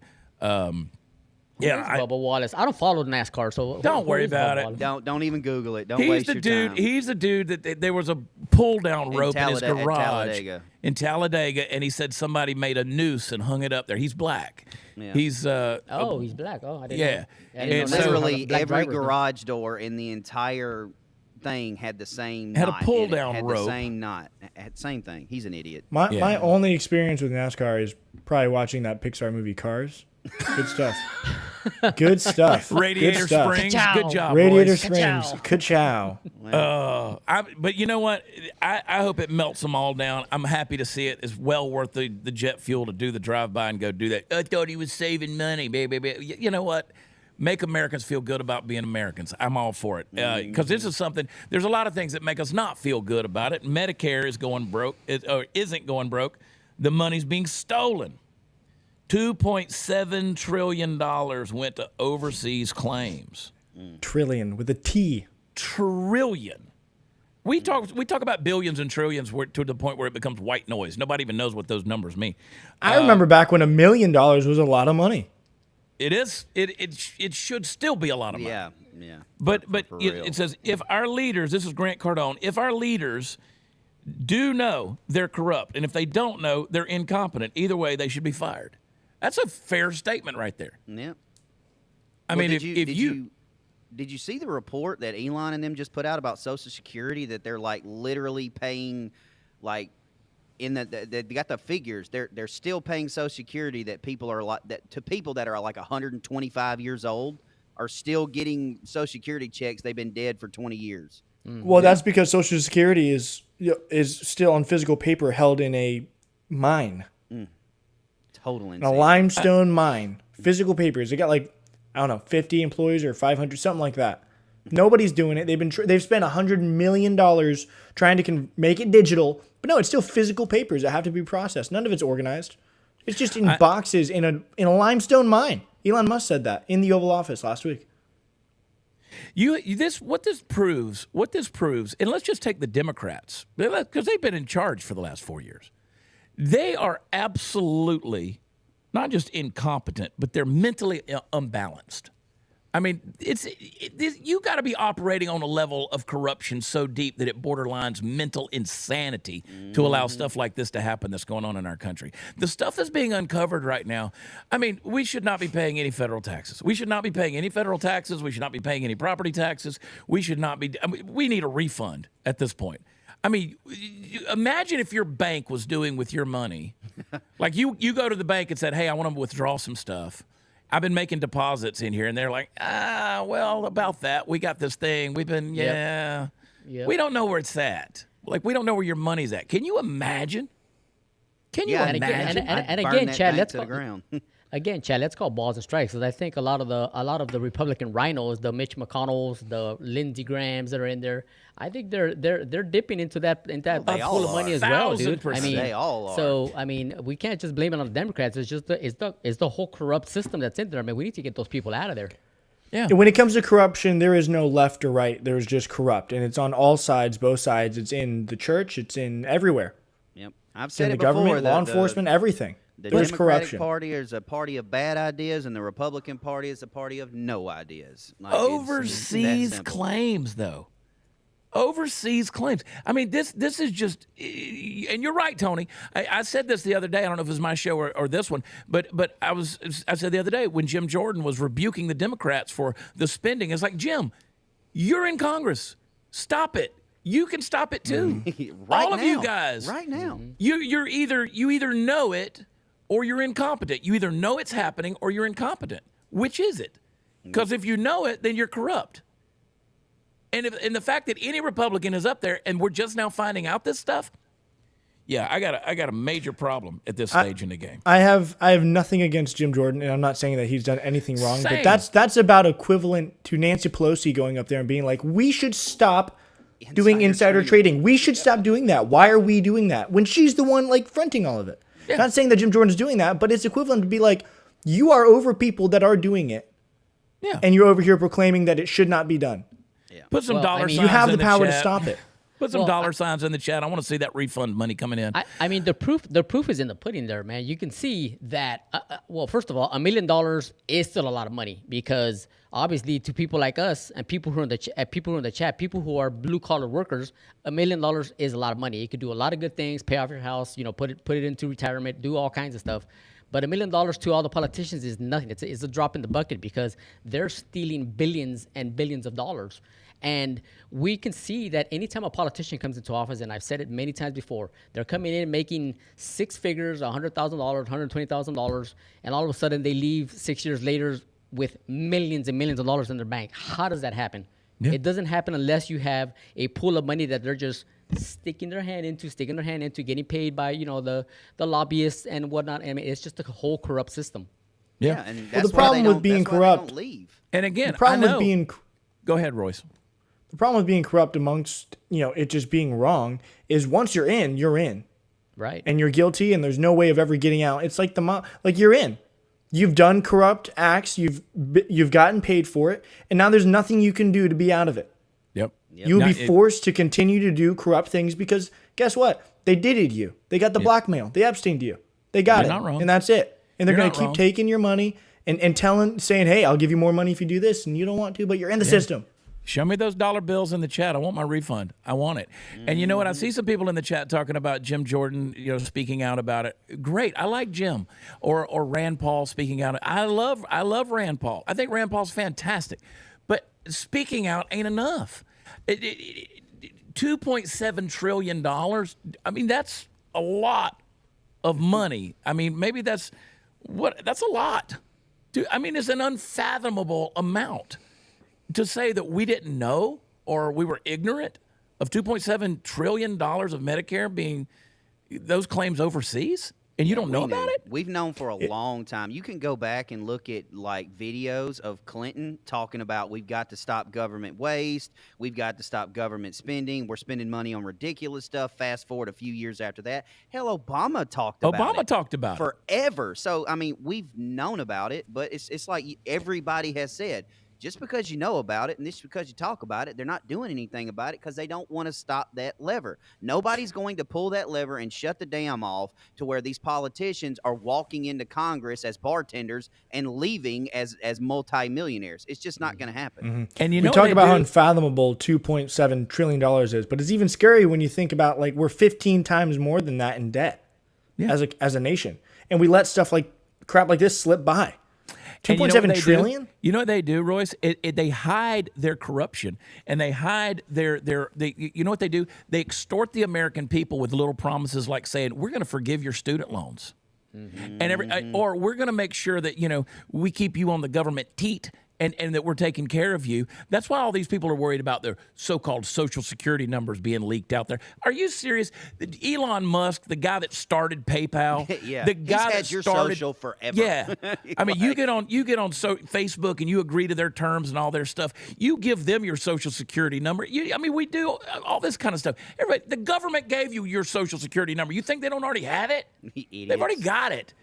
yeah, Bubba Wallace. I don't follow NASCAR, so Don't who worry is about Bubba it. Wallace? Don't even Google it. Don't he's waste the your dude. time. He's the dude that there was a pull down rope in his At garage Talladega. in Talladega, and he said somebody made a noose and hung it up there. He's black. Yeah. He's Oh, he's black. Oh, I didn't Yeah. know. I And didn't know so- that. Literally Black every drivers, huh? garage door in the entire thing had the same Had a knot in pull-down it. Had rope. the same knot. Had same thing. He's an idiot. My Yeah. only experience with NASCAR is probably watching that Pixar movie Cars. Good stuff. Good stuff. Radiator Good stuff. Springs. Ka-chow. Good job, Radiator boys. Springs. Ka-chow. But you know what? I hope it melts them all down. I'm happy to see it. It's well worth the jet fuel to do the drive-by and go do that. I thought he was saving money, baby. You know what? Make Americans feel good about being Americans. I'm all for it. Because this is something, there's a lot of things that make us not feel good about it. Medicare is going broke, or isn't going broke. The money's being stolen. $2.7 trillion went to overseas claims. Trillion with a T. Trillion. We talk about billions and trillions to the point where it becomes white noise. Nobody even knows what those numbers mean. I remember back when $1 million was a lot of money. It is. It should still be a lot of money. Yeah. But For real. it says if our leaders, this is Grant Cardone, if our leaders do know they're corrupt, and if they don't know they're incompetent, either way they should be fired. That's a fair statement right there. Yeah. I mean, if you did you see the report that Elon and them just put out about Social Security, that they're like literally paying, like, they got the figures. They're still paying Social Security that people are like that to people that are like 125 years old are still getting Social Security checks. They've been dead for 20 years. Well, that's because Social Security is still on physical paper held in a mine. Total A insanity. limestone mine. Physical papers. They got like I don't know, 50 employees or 500, something like that. Nobody's doing it. They've spent $100 million trying to make it digital, but no, it's still physical papers that have to be processed. None of it's organized. It's just in boxes in a limestone mine. Elon Musk said that in the Oval Office last week. What this proves, and let's just take the Democrats, because they've been in charge for the last 4 years. They are absolutely not just incompetent, but they're mentally unbalanced. I mean, you got to be operating on a level of corruption so deep that it borderlines mental insanity to allow stuff like this to happen that's going on in our country. The stuff that's being uncovered right now, I mean, we should not be paying any federal taxes. We should not be paying any federal taxes. We should not be paying any property taxes. We should not be. I mean, we need a refund at this point. I mean, imagine if your bank was doing with your money, like you go to the bank and said, hey, I want to withdraw some stuff. I've been making deposits in here, and they're like, well, about that. We got this thing. We've been, Yep. We don't know where it's at. Like, we don't know where your money's at. Can you imagine? Can you imagine? And again, Chad, let's call balls and strikes, because I think a lot of the Republican rhinos, the Mitch McConnells, the Lindsey Grahams that are in there, I think they're dipping into that pool of money as well, dude. I mean, they all are. So I mean, we can't just blame it on the Democrats. It's just the whole corrupt system that's in there. I mean, we need to get those people out of there. Yeah. When it comes to corruption, there is no left or right. There's just corrupt, and it's on all sides, both sides. It's in the church. It's in everywhere. Yep, I've said it's in it the government, before. law enforcement, everything. The There's Democratic corruption. Party is a party of bad ideas, and the Republican Party is a party of no ideas. Like, overseas claims, though. Overseas claims. I mean, this is just, and you're right, Tony. I said this the other day. I don't know if it was my show or this one, but I said the other day when Jim Jordan was rebuking the Democrats for the spending. It's like, Jim, you're in Congress. Stop it. You can stop it too. Right All of now. you guys. Right now. You either know it or you're incompetent. You either know it's happening or you're incompetent. Which is it? Because if you know it, then you're corrupt. And the fact that any Republican is up there and we're just now finding out this stuff, yeah, I got a major problem at this stage in the game. I have nothing against Jim Jordan, and I'm not saying that he's done anything wrong. Same. But that's about equivalent to Nancy Pelosi going up there and being like, we should stop doing insider trading. We should stop doing that. Why are we doing that? When she's the one like fronting all of it. Yeah. Not saying that Jim Jordan's doing that, but it's equivalent to be like, you are over people that are doing it. Yeah. And you're over here proclaiming that it should not be done. Yeah. Put some dollar signs you have in the power to chat. stop it. Put some dollar signs in the chat. I want to see that refund money coming in. I mean, the proof is in the pudding there, man. You can see that, well, first of all, $1 million is still a lot of money, because obviously to people like us and people who are in the chat, people who are blue collar workers, $1 million is a lot of money. You could do a lot of good things, pay off your house, put it into retirement, do all kinds of stuff. But $1 million to all the politicians is nothing. It's a drop in the bucket, because they're stealing billions and billions of dollars. And we can see that anytime a politician comes into office, and I've said it many times before, they're coming in making six figures, $100,000, $120,000, and all of a sudden they leave 6 years later with millions and millions of dollars in their bank. How does that happen? Yeah. It doesn't happen unless you have a pool of money that they're just sticking their hand into, getting paid by the lobbyists and whatnot. I mean, it's just a whole corrupt system. Yeah, and that's the problem with being corrupt. Don't leave. And again, the problem with being. Go ahead, Royce. The problem with being corrupt amongst, it just being wrong is once you're in, you're in. Right. And you're guilty and there's no way of ever getting out. It's like like you're in. You've done corrupt acts, you've gotten paid for it, and now there's nothing you can do to be out of it. Yep. You'll be forced to continue to do corrupt things because guess what? They did it to you. They got the blackmail. They Epsteined you. They got You're it. not wrong. And that's it. And they're going to keep wrong. taking your money and saying, hey, I'll give you more money if you do this, and you don't want to, but you're in the system. Show me those dollar bills in the chat. I want my refund. I want it. And you know what? I see some people in the chat talking about Jim Jordan, speaking out about it. Great. I like Jim or Rand Paul speaking out. I love Rand Paul. I think Rand Paul's fantastic. But speaking out ain't enough. $2.7 trillion. I mean, that's a lot of money. I mean, maybe that's a lot. I mean, it's an unfathomable amount. To say that we didn't know or we were ignorant of $2.7 trillion of Medicare being those claims overseas, And you don't know We knew. about it? We've known for a long time. You can go back and look at like videos of Clinton talking about we've got to stop government waste, we've got to stop government spending, we're spending money on ridiculous stuff. Fast forward a few years after that, hell, Obama talked about it forever. So I mean, we've known about it, but it's like everybody has said. Just because you know about it and just because you talk about it, they're not doing anything about it because they don't want to stop that lever. Nobody's going to pull that lever and shut the dam off to where these politicians are walking into Congress as bartenders and leaving as multimillionaires. It's just not going to happen. Mm-hmm. And we talk about how unfathomable $2.7 trillion is, but it's even scary when you think about like we're 15 times more than that in debt as a nation. And we let stuff like crap like this slip by. 2.7 trillion? You know what they do, Royce? They hide their corruption, and they hide you know what they do? They extort the American people with little promises like saying, we're going to forgive your student loans. And or we're going to make sure that, you know, we keep you on the government teat and that we're taking care of you. That's why all these people are worried about their so-called Social Security numbers being leaked out there. Are you serious? Elon Musk, the guy that started PayPal, the guy he's had your social forever. Yeah, I mean, you get on Facebook and you agree to their terms and all their stuff. You give them your Social Security number. I mean, we do all this kind of stuff. Everybody, the government gave you your Social Security number. You think they don't already have it? They've already got it.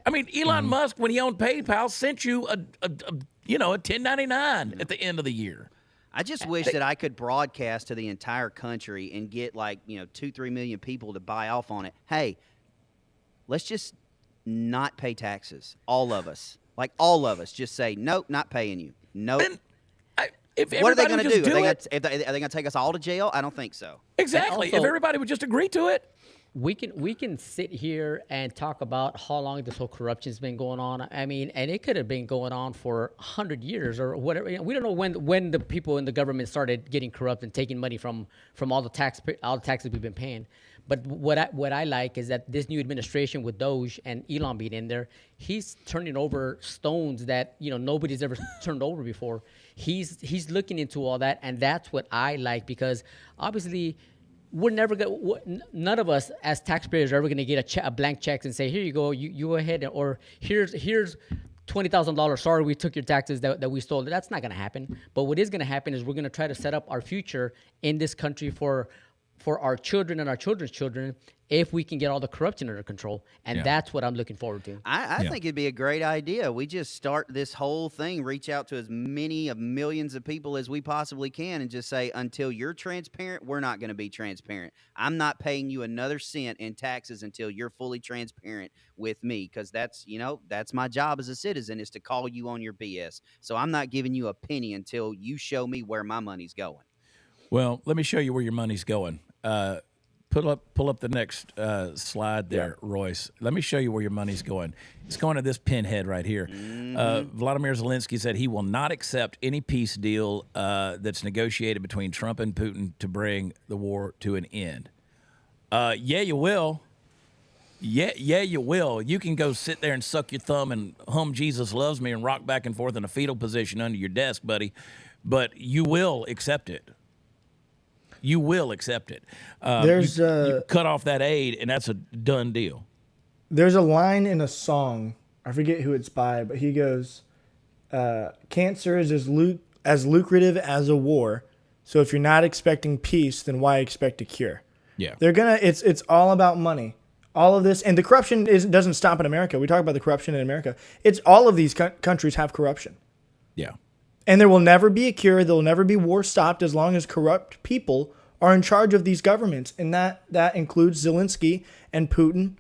I mean, Elon Musk, when he owned PayPal, sent you a 1099 at the end of the year. I just wish that I could broadcast to the entire country and get 2-3 million people to buy off on it. Hey, let's just not pay taxes. All of us. Like all of us. Just say, nope, not paying you. Nope. What are they going to do? Are they going to take us all to jail? I don't think so. Exactly. Also, if everybody would just agree to it. We can sit here and talk about how long this whole corruption's been going on. I mean, and it could have been going on for 100 years or whatever. You know, we don't know when the people in the government started getting corrupt and taking money from all the taxes we've been paying. But what I like is that this new administration with Doge and Elon being in there, he's turning over stones that nobody's ever turned over before. He's looking into all that, and that's what I like because obviously. We're never going. None of us as taxpayers are ever going to get a blank check and say, "Here you go, you go ahead," or "Here's $20,000. Sorry, we took your taxes that we stole." That's not going to happen. But what is going to happen is we're going to try to set up our future in this country for our children and our children's children if we can get all the corruption under control. And that's what I'm looking forward to. I think it'd be a great idea. We just start this whole thing, reach out to as many of millions of people as we possibly can and just say, until you're transparent, we're not going to be transparent. I'm not paying you another cent in taxes until you're fully transparent with me because that's my job as a citizen is to call you on your BS. So I'm not giving you a penny until you show me where my money's going. Well, let me show you where your money's going. Pull up the next slide there, Royce. Let me show you where your money's going. It's going to this pinhead right here. Vladimir Zelenskyy said he will not accept any peace deal that's negotiated between Trump and Putin to bring the war to an end. Yeah, you will. Yeah, you will. You can go sit there and suck your thumb and hum Jesus Loves Me and rock back and forth in a fetal position under your desk, buddy. But you will accept it. You will accept it. You cut off that aid, and that's a done deal. There's a line in a song. I forget who it's by, but he goes, cancer is as lucrative as a war. So if you're not expecting peace, then why expect a cure? Yeah. It's all about money. All of this, and the corruption doesn't stop in America. We talk about the corruption in America. It's all of these countries have corruption. Yeah. And there will never be a cure. There will never be war stopped as long as corrupt people are in charge of these governments. And that includes Zelenskyy and Putin.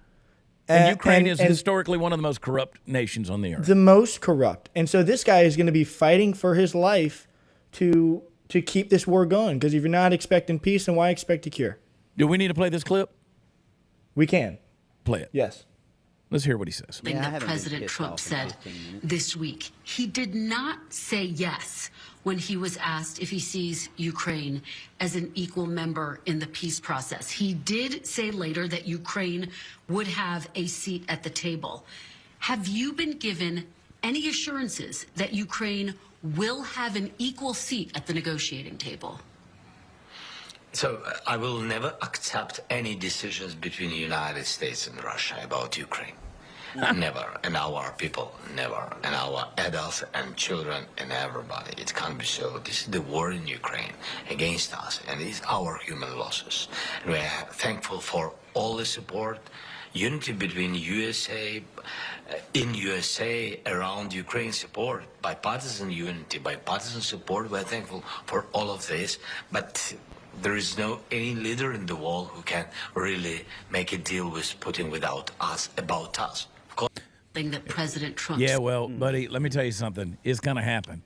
And Ukraine is historically one of the most corrupt nations on the earth. The most corrupt. And so this guy is going to be fighting for his life to keep this war going. Because if you're not expecting peace, then why expect a cure? Do we need to play this clip? We can. Play it. Yes. Let's hear what he says. That President Trump said this week. He did not say yes when he was asked if he sees Ukraine as an equal member in the peace process. He did say later that Ukraine would have a seat at the table. Have you been given any assurances that Ukraine will have an equal seat at the negotiating table? So I will never accept any decisions between the United States and Russia about Ukraine. Never. And our people, never. And our adults and children and everybody. It can't be so. This is the war in Ukraine against us, and it's our human losses. And we are thankful for all the support, unity between USA, in USA, around Ukraine support, bipartisan unity, bipartisan support. We're thankful for all of this, but there is no any leader in the world who can really make a deal with Putin without us, about us. Thing that President Trump. Yeah, well, buddy, let me tell you something. It's going to happen.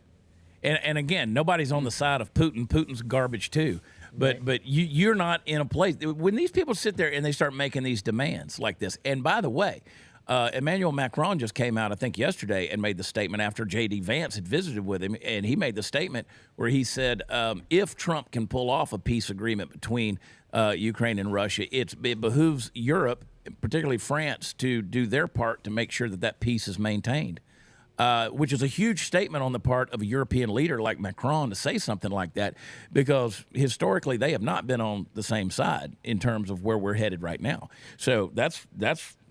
And again, nobody's on the side of Putin. Putin's garbage too. But you're not in a place when these people sit there and they start making these demands like this. And by the way, Emmanuel Macron just came out, I think, yesterday and made the statement after J.D. Vance had visited with him. And he made the statement where he said, if Trump can pull off a peace agreement between Ukraine and Russia, it behooves Europe, particularly France, to do their part to make sure that that peace is maintained, which is a huge statement on the part of a European leader like Macron to say something like that, because historically they have not been on the same side in terms of where we're headed right now. So that's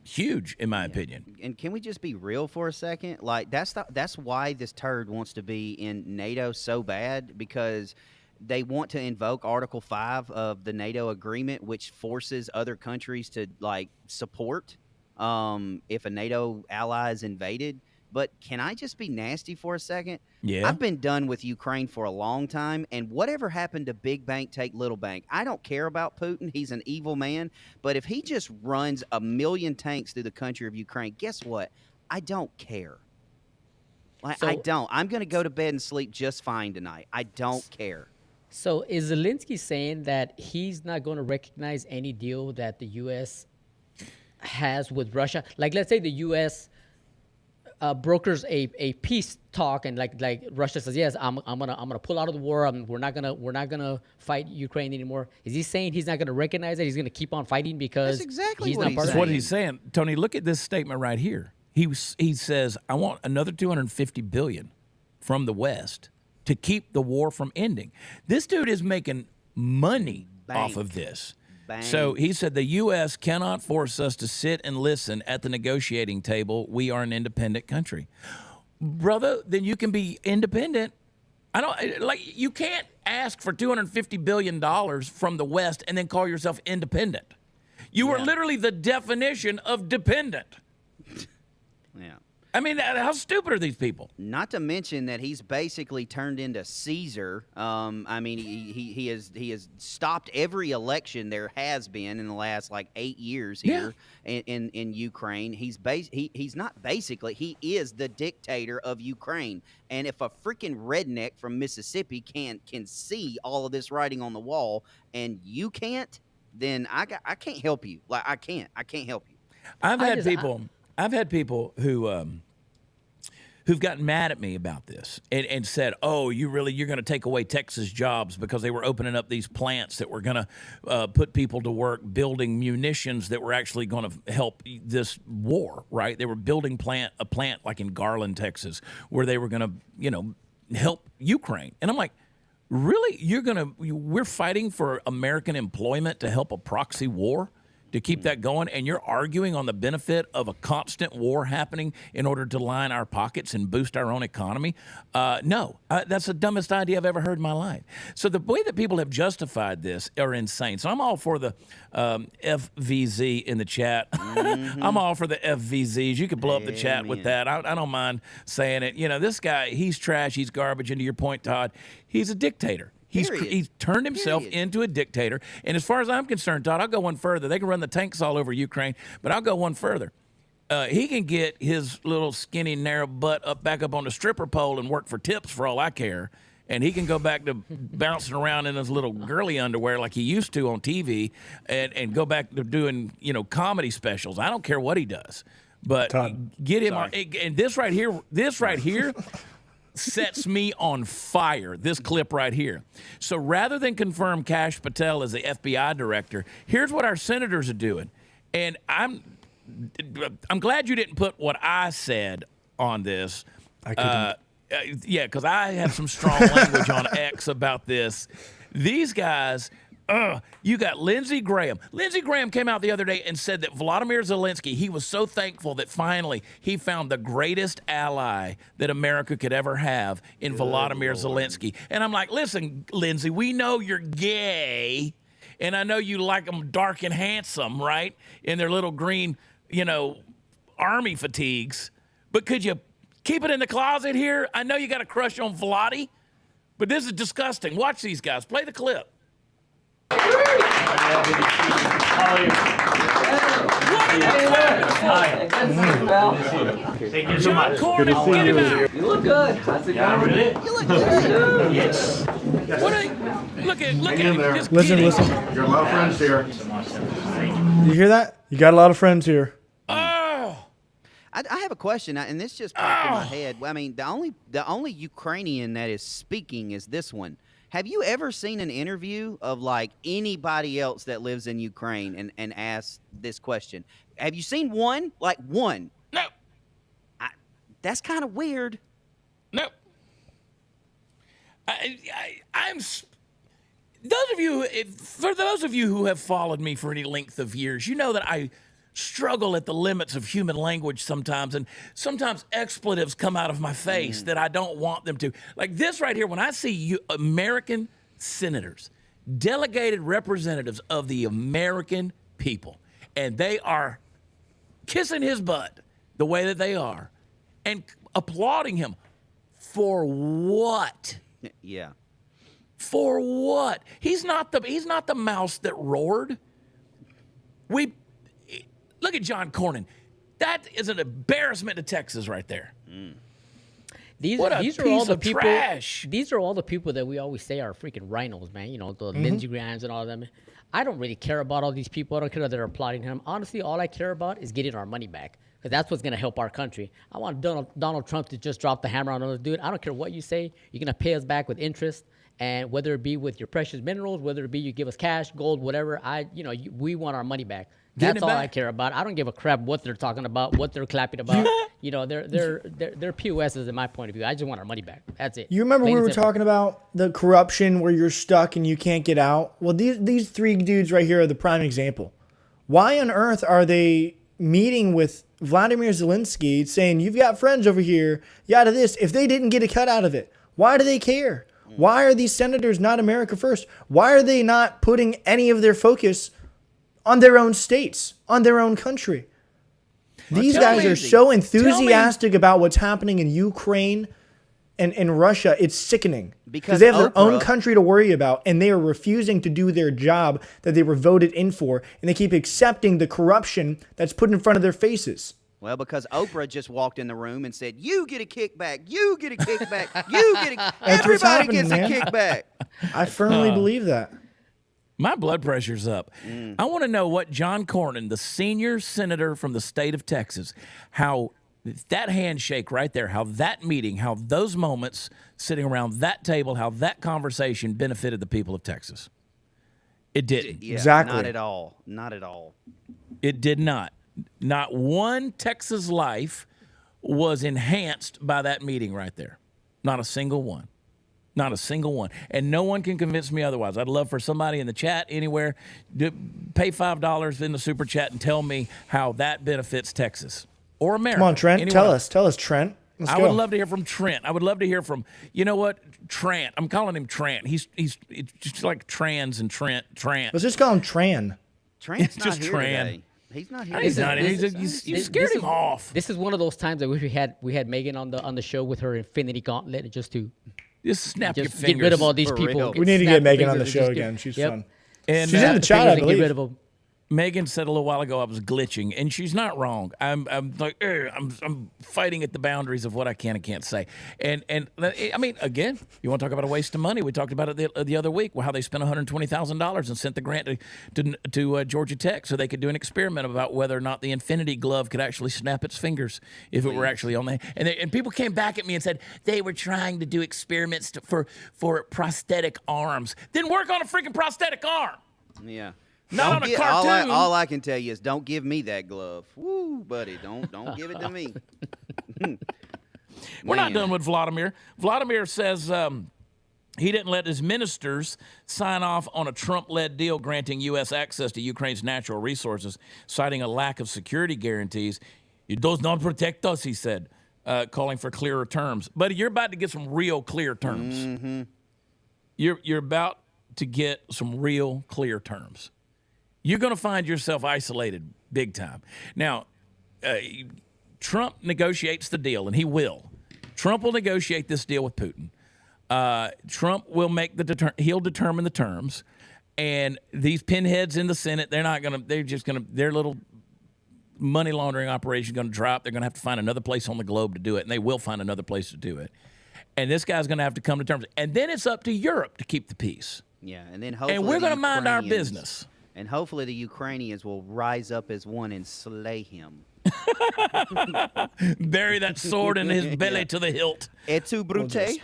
huge, in my opinion. And can we just be real for a second? Like, that's why this turd wants to be in NATO so bad, because they want to invoke Article 5 of the NATO agreement, which forces other countries to, like, support if a NATO ally is invaded. But can I just be nasty for a second? Yeah. I've been done with Ukraine for a long time, and whatever happened to big bank take little bank, I don't care about Putin. He's an evil man. But if he just runs 1 million tanks through the country of Ukraine, guess what? I don't care. Like, I don't. I'm going to go to bed and sleep just fine tonight. I don't care. So is Zelenskyy saying that he's not going to recognize any deal that the U.S. has with Russia? Like, let's say the U.S. Brokers a peace talk, and like Russia says, yes, I'm gonna pull out of the war. We're not gonna fight Ukraine anymore. Is he saying he's not gonna recognize it? He's gonna keep on fighting because That's exactly he's what not he's part That's of what it? he's saying. Tony, look at this statement right here. He says, I want another $250 billion from the West to keep the war from ending. This dude is making money off of this. Bang. So he said the U.S. cannot force us to sit and listen at the negotiating table. We are an independent country. Brother, then you can be independent. You can't ask for $250 billion from the West and then call yourself independent. You are literally the definition of dependent. Yeah. I mean, how stupid are these people? Not to mention that he's basically turned into Caesar. I mean, he has stopped every election there has been in the last like 8 years here in Ukraine. He's not basically, he is the dictator of Ukraine. And if a freaking redneck from Mississippi can see all of this writing on the wall and you can't, then I can't help you. Like, I can't help you. I've had people who've gotten mad at me about this and said, oh, you're going to take away Texas jobs because they were opening up these plants that were going to put people to work building munitions that were actually going to help this war, right? They were building a plant like in Garland, Texas, where they were going to, help Ukraine. And I'm like, really? We're fighting for American employment to help a proxy war? To keep that going, and you're arguing on the benefit of a constant war happening in order to line our pockets and boost our own economy? No, that's the dumbest idea I've ever heard in my life. So the way that people have justified this are insane. So I'm all for the FVZ in the chat. Mm-hmm. I'm all for the FVZs. You can blow up the chat with that. I don't mind saying it. This guy, he's trash. He's garbage. And to your point, Todd, he's a dictator. He's turned himself into a dictator. And as far as I'm concerned, Todd, I'll go one further. They can run the tanks all over Ukraine, but I'll go one further. He can get his little skinny, narrow butt back up on the stripper pole and work for tips for all I care. And he can go back to bouncing around in his little girly underwear like he used to on TV and go back to doing, comedy specials. I don't care what he does. But Todd, get him on. And this right here sets me on fire, this clip right here. So rather than confirm Kash Patel as the FBI director, here's what our senators are doing. And I'm glad you didn't put what I said on this. I couldn't. Yeah, because I have some strong language on X about this. These guys You got Lindsey Graham. Lindsey Graham came out the other day and said that Vladimir Zelenskyy, he was so thankful that finally he found the greatest ally that America could ever have in Vladimir Zelenskyy. And I'm like, listen, Lindsey, we know you're gay, and I know you like them dark and handsome, right, in their little green, army fatigues. But could you keep it in the closet here? I know you got a crush on Vladdy, but this is disgusting. Watch these guys. Play the clip. Thank you so much. Good to see you. You look good. How's it going? Really? You look good. Yes. Look at this. Listen. You got a lot of friends here. You hear that? You got a lot of friends here. I have a question, and this just popped in my head. I mean, the only Ukrainian that is speaking is this one. Have you ever seen an interview of like anybody else that lives in Ukraine and asked this question? Have you seen one? Like one? No. That's kind of weird. No. I'm. For those of you who have followed me for any length of years, you know that I struggle at the limits of human language sometimes, and sometimes expletives come out of my face that I don't want them to. Like this right here, when I see you American senators, delegated representatives of the American people, and they are kissing his butt the way that they are and applauding him for what? Yeah. For what? He's not the mouse that roared. Look at John Cornyn. That is an embarrassment to Texas right there. These are all the people. Trash. These are all the people that we always say are freaking rhinos, man. The Lindsey Grahams and all of them. I don't really care about all these people. I don't care that they're applauding him. Honestly, all I care about is getting our money back, because that's what's going to help our country. I want Donald Trump to just drop the hammer on us, dude. I don't care what you say. You're going to pay us back with interest. And whether it be with your precious minerals, whether it be you give us cash, gold, whatever, we want our money back. That's all I care about. I don't give a crap what they're talking about, what they're clapping about. They're POSs in my point of view. I just want our money back. That's it. You remember we were talking about the corruption where you're stuck and you can't get out? Well, these three dudes right here are the prime example. Why on earth are they meeting with Vladimir Zelenskyy saying, you've got friends over here, yada this, if they didn't get a cut out of it? Why do they care? Why are these senators not America first? Why are they not putting any of their focus on their own states, on their own country? These guys are so enthusiastic about what's happening in Ukraine and in Russia. It's sickening because they have their own country to worry about, and they are refusing to do their job that they were voted in for, and they keep accepting the corruption that's put in front of their faces. Well, because Oprah just walked in the room and said, you get a kickback, you get a kickback, you get a everybody gets a kickback. I firmly believe that. My blood pressure's up. I want to know what John Cornyn, the senior senator from the state of Texas, how that handshake right there, how that meeting, how those moments sitting around that table, how that conversation benefited the people of Texas. It didn't. Yeah, exactly. Not at all. Not at all. It did not. Not one Texas life was enhanced by that meeting right there. Not a single one. Not a single one. And no one can convince me otherwise. I'd love for somebody in the chat anywhere to pay $5 in the super chat and tell me how that benefits Texas or America. Come on, Trent. Anyone. Tell us, Trent. Let's go. Would love to hear from Trent. I would love to hear from, you know what, Trent. I'm calling him Trent. He's just like trans and Trent. Let's just call him Tran. Trent's not just here Tran. today. He's not here. He's not. You scared him off. This is one of those times I wish we had Megan on the show with her Infinity Gauntlet just to snap your fingers. Get rid of all these people. We need to get Megan on the show again. She's fun. And she's in the chat, I believe. Megan said a little while ago I was glitching, and she's not wrong. I'm like, I'm fighting at the boundaries of what I can and can't say. And I mean, again, you want to talk about a waste of money? We talked about it the other week, how they spent $120,000 and sent the grant to Georgia Tech so they could do an experiment about whether or not the Infinity Glove could actually snap its fingers if it were actually on the. And people came back at me and said they were trying to do experiments for prosthetic arms. Then work on a freaking prosthetic arm. Yeah. Not on a cartoon. All I can tell you is don't give me that glove. Woo, buddy, don't give it to me. We're not done with Vladimir. Vladimir says He didn't let his ministers sign off on a Trump-led deal granting U.S. access to Ukraine's natural resources, citing a lack of security guarantees. It does not protect us, he said, calling for clearer terms. But you're about to get some real clear terms. Mm-hmm. You're about to get some real clear terms. You're going to find yourself isolated big time. Now, Trump negotiates the deal, and he will. Trump will negotiate this deal with Putin. Trump will make he'll determine the terms, and these pinheads in the Senate, their little money laundering operation is going to drop. They're going to have to find another place on the globe to do it, and they will find another place to do it. And this guy's going to have to come to terms. And then it's up to Europe to keep the peace. Yeah, and then hopefully we're going to mind our business. And hopefully the Ukrainians will rise up as one and slay him. Bury that sword in his belly to the hilt. Et tu, Brute?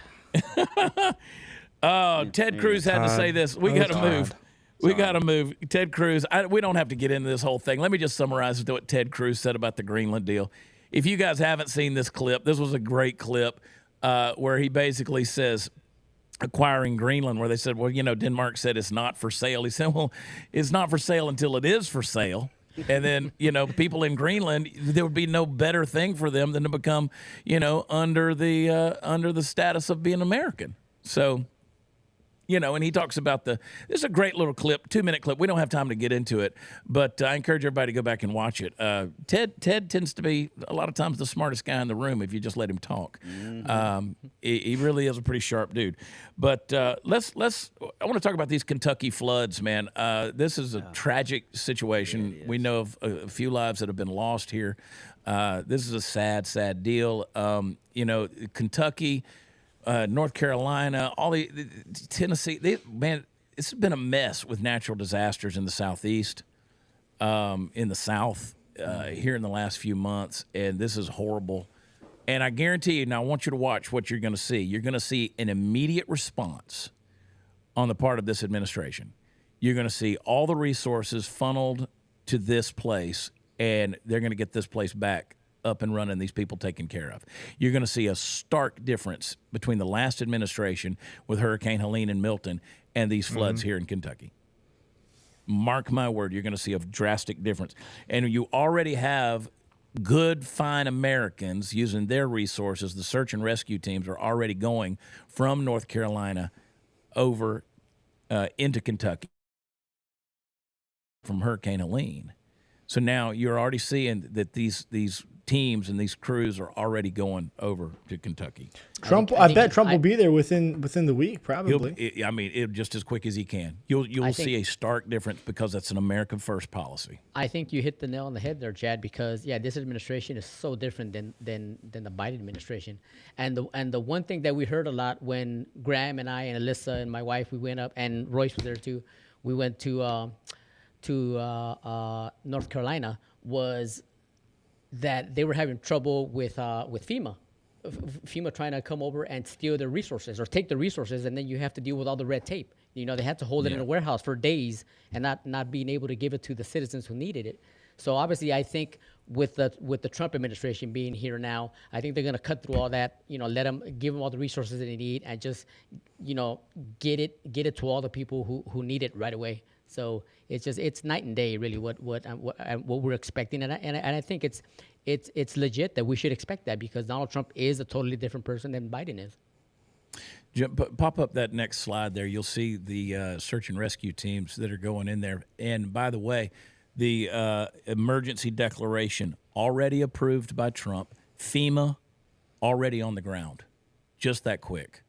Ted Cruz had to say this. We got to move. We got to move. Ted Cruz, we don't have to get into this whole thing. Let me just summarize what Ted Cruz said about the Greenland deal. If you guys haven't seen this clip, this was a great clip where he basically says, acquiring Greenland, where they said, well, Denmark said it's not for sale. He said, well, it's not for sale until it is for sale. And then, people in Greenland, there would be no better thing for them than to become, under the status of being American. So, and he talks about this is a great little clip, 2-minute clip. We don't have time to get into it, but I encourage everybody to go back and watch it. Ted tends to be a lot of times the smartest guy in the room if you just let him talk. Mm-hmm. He really is a pretty sharp dude. But I want to talk about these Kentucky floods, man. This is a tragic situation. We know of a few lives that have been lost here. This is a sad, sad deal. Kentucky, North Carolina, all the Tennessee, it's been a mess with natural disasters in the Southeast, in the South, here in the last few months, and this is horrible. And I guarantee you, now I want you to watch what you're going to see. You're going to see an immediate response on the part of this administration. You're going to see all the resources funneled to this place, and they're going to get this place back up and running, these people taken care of. You're going to see a stark difference between the last administration with Hurricane Helene and Milton and these floods here in Kentucky. Mark my word, you're going to see a drastic difference. And you already have good, fine Americans using their resources. The search and rescue teams are already going from North Carolina over into Kentucky from Hurricane Helene. So now you're already seeing that these teams and these crews are already going over to Kentucky. I bet Trump will be there within the week, probably. It'll just as quick as he can. You'll see a stark difference because that's an American first policy. I think you hit the nail on the head there, Chad, because this administration is so different than the Biden administration. And the one thing that we heard a lot when Graham and I and Alyssa and my wife, we went up, and Royce was there too. We went to North Carolina, was that they were having trouble with FEMA. FEMA trying to come over and steal their resources or take the resources, and then you have to deal with all the red tape. They had to hold it in a warehouse for days and not being able to give it to the citizens who needed it. So obviously, I think with the Trump administration being here now, I think they're going to cut through all that. Give them all the resources that they need, and just get it to all the people who need it right away. So it's night and day, really, what we're expecting, and I think it's legit that we should expect that, because Donald Trump is a totally different person than Biden is. Pop up that next slide there. You'll see the search and rescue teams that are going in there. And by the way, the emergency declaration already approved by Trump, FEMA already on the ground, just that quick.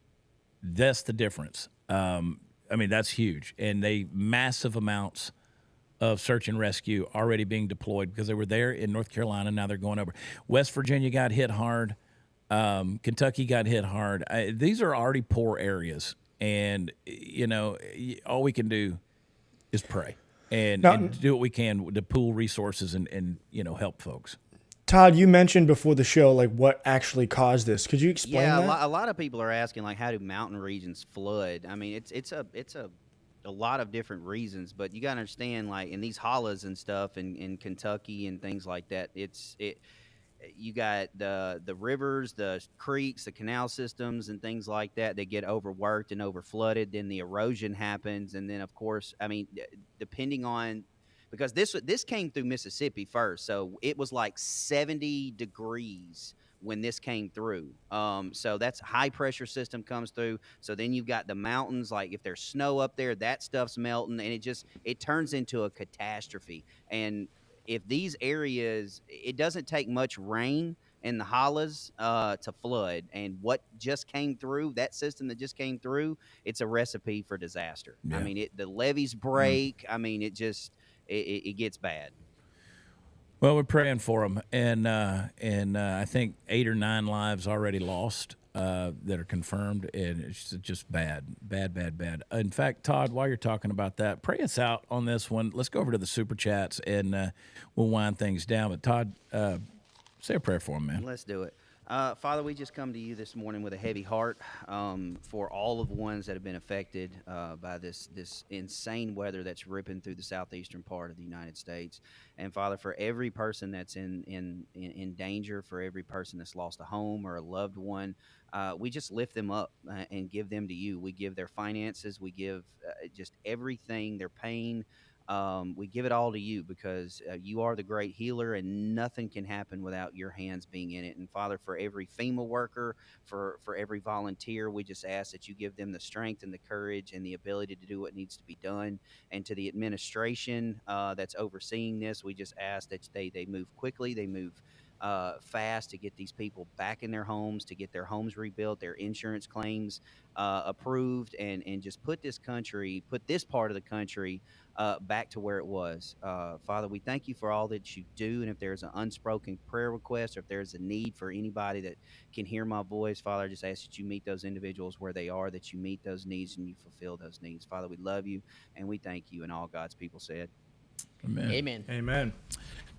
That's the difference. That's huge. And massive amounts of search and rescue already being deployed because they were there in North Carolina. Now they're going over. West Virginia got hit hard. Kentucky got hit hard. These are already poor areas. And, all we can do is pray and do what we can to pool resources and help folks. Todd, you mentioned before the show, what actually caused this. Could you explain that? Yeah, a lot of people are asking, how do mountain regions flood? I mean, it's a lot of different reasons, but you got to understand, in these hollows and stuff in Kentucky and things like that, you got the rivers, the creeks, the canal systems, and things like that. They get overworked and overflooded. Then the erosion happens, and then of course, I mean, depending on because this came through Mississippi first, so it was like 70 degrees when this came through. So that's high pressure system comes through. So then you've got the mountains, like if there's snow up there, that stuff's melting, and it turns into a catastrophe. And if these areas, it doesn't take much rain in the hollers to flood. And what just came through, that system that just came through, it's a recipe for disaster. Yeah. I mean, the levees break. I mean, it gets bad. Well, we're praying for them, and I think 8 or 9 lives already lost that are confirmed, and it's just bad. In fact, Todd, while you're talking about that, pray us out on this one. Let's go over to the super chats, and we'll wind things down. But Todd, say a prayer for him, man. Let's do it. Father, we just come to you this morning with a heavy heart for all of the ones that have been affected by this insane weather that's ripping through the southeastern part of the United States. And Father, for every person that's in danger, for every person that's lost a home or a loved one, we just lift them up and give them to you. We give their finances, we give just everything, their pain. We give it all to you because you are the great healer, and nothing can happen without your hands being in it. And Father, for every FEMA worker, for every volunteer, we just ask that you give them the strength and the courage and the ability to do what needs to be done. And to the administration that's overseeing this, we just ask that they move quickly, they move fast to get these people back in their homes, to get their homes rebuilt, their insurance claims approved, and just put this part of the country back to where it was. Father, we thank you for all that you do, and if there's an unspoken prayer request, or if there's a need for anybody that can hear my voice, Father, I just ask that you meet those individuals where they are, that you meet those needs and you fulfill those needs. Father, we love you and we thank you, and all God's people said. Amen. Amen. Amen.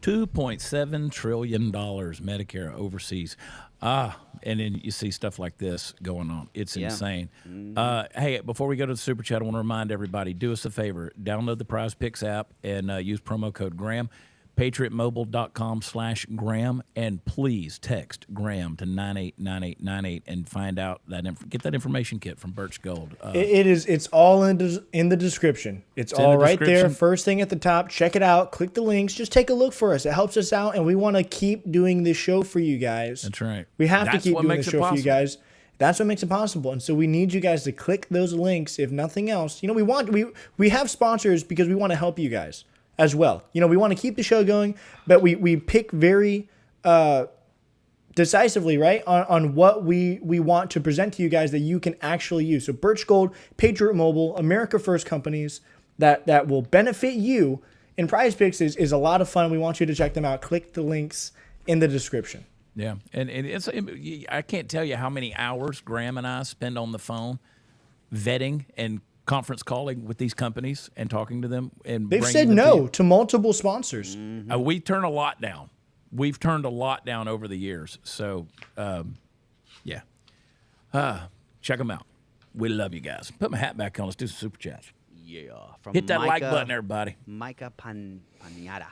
$2.7 trillion Medicare overseas. And then you see stuff like this going on. It's insane. Mm-hmm. Hey, before we go to the Super Chat, I want to remind everybody, do us a favor. Download the Prize Picks app and use promo code Graham. PatriotMobile.com/Graham, and please text Graham to 989898 and find out get that information kit from Birch Gold. It's all in the description. It's all right there, first thing at the top. Check it out. Click the links. Just take a look for us. It helps us out, and we want to keep doing this show for you guys. That's right. We have to keep doing this show for you guys. That's what makes it possible. And so we need you guys to click those links, if nothing else. You know, we have sponsors because we want to help you guys as well. You know, we want to keep the show going, but we pick very decisively, right, on what we want to present to you guys that you can actually use. So Birch Gold, Patriot Mobile, America First companies that will benefit you. And Prize Picks is a lot of fun. We want you to check them out. Click the links in the description. Yeah, and I can't tell you how many hours Graham and I spend on the phone vetting and conference calling with these companies and talking to them. And they've said no to multiple sponsors. Mm-hmm. We turn a lot down. We've turned a lot down over the years. So, yeah. Check them out. We love you guys. Put my hat back on. Let's do some Super Chats. Yeah. Hit that like button, everybody. Micah Panada.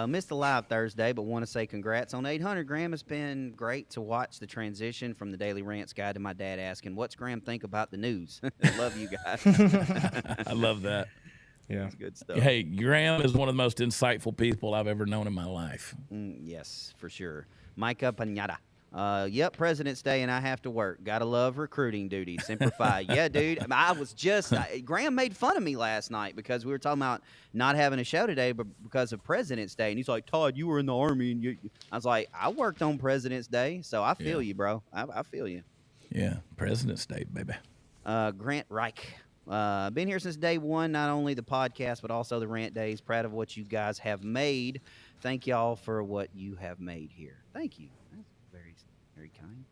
Missed the live Thursday, but want to say congrats on 800. Graham, it's been great to watch the transition from the Daily Rants guy to my dad asking, what's Graham think about the news? Love you guys. I love that. Yeah. That's good stuff. Hey, Graham is one of the most insightful people I've ever known in my life. Yes, for sure. Micah Panada. Yep, President's Day, and I have to work. Gotta love recruiting duty. Semper Fi. Yeah, dude. Graham made fun of me last night because we were talking about not having a show today but because of President's Day. And he's like, Todd, you were in the Army. And I was like, I worked on President's Day, so I feel you, bro. I feel you. Yeah, President's Day, baby. Grant Reich. Been here since day one, not only the podcast, but also the rant days. Proud of what you guys have made. Thank y'all for what you have made here. Thank you. Very kind.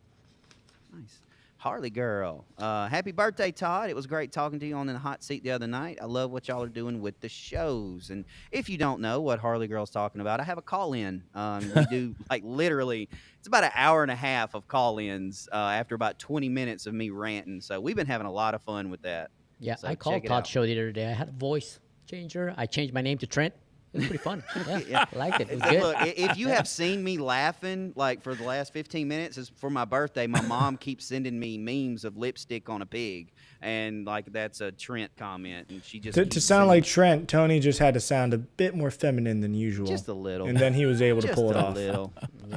Nice. Harley girl. Happy birthday, Todd. It was great talking to you on the hot seat the other night. I love what y'all are doing with the shows. And if you don't know what Harley girl's talking about, I have a call-in. We do, literally, it's about an hour and a half of call-ins after about 20 minutes of me ranting. So we've been having a lot of fun with that. Yeah, so I called Todd's show the other day. I had a voice changer. I changed my name to Trent. It was pretty fun. Yeah, Yeah. I liked it. It was good. Look, if you have seen me laughing like for the last 15 minutes, it's for my birthday. My mom keeps sending me memes of lipstick on a pig, and like that's a Trent comment, and she just To keeps sound sending- like Trent, Tony just had to sound a bit more feminine than usual. just a little, And then he was able to just pull it a off. little,